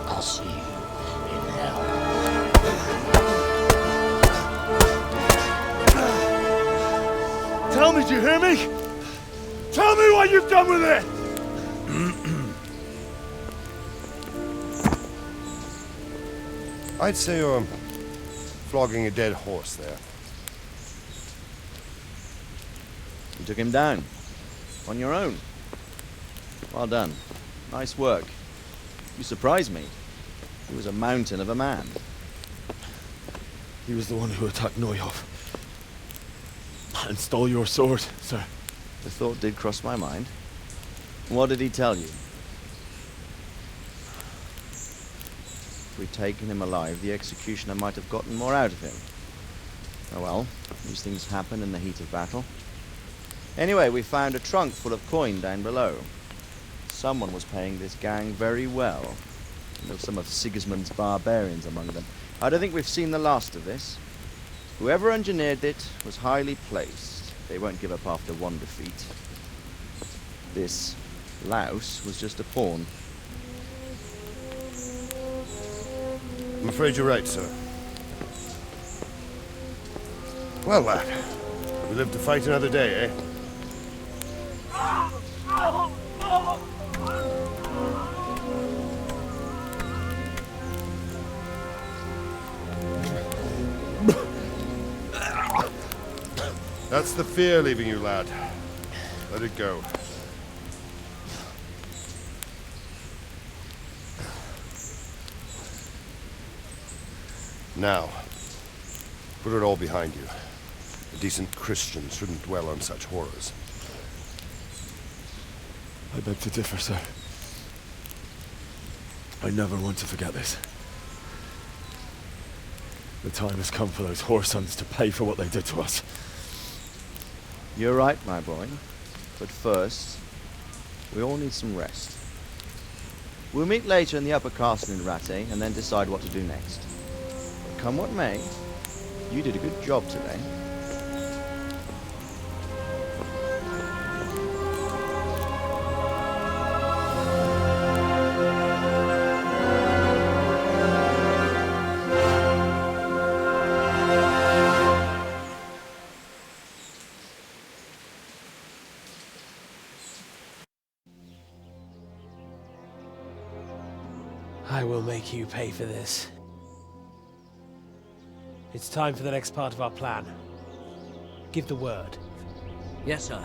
I'll see you in hell. Tell me, do you hear me? Tell me what you've done with it! I'd say you're flogging a dead horse there. You took him down. On your own. Well done. Nice work. You surprised me. He was a mountain of a man. He was the one who attacked Neuhoff. And stole your sword, sir. The thought did cross my mind. What did he tell you? If we'd taken him alive, the executioner might have gotten more out of him. Oh well, these things happen in the heat of battle. Anyway, we found a trunk full of coin down below. Someone was paying this gang very well. There were some of Sigismund's barbarians among them. I don't think we've seen the last of this. Whoever engineered it was highly placed. They won't give up after one defeat. This louse was just a pawn. I'm afraid you're right, sir. Well, lad, we live to fight another day, eh? That's the fear leaving you, lad. Let it go. Now, put it all behind you. A decent Christian shouldn't dwell on such horrors. I beg to differ, sir. I never want to forget this. The time has come for those whoresons to pay for what they did to us. You're right, my boy. But first, we all need some rest. We'll meet later in the upper castle in Rattay and then decide what to do next. But come what may, you did a good job today. I will make you pay for this. It's time for the next part of our plan. Give the word. Yes, sir.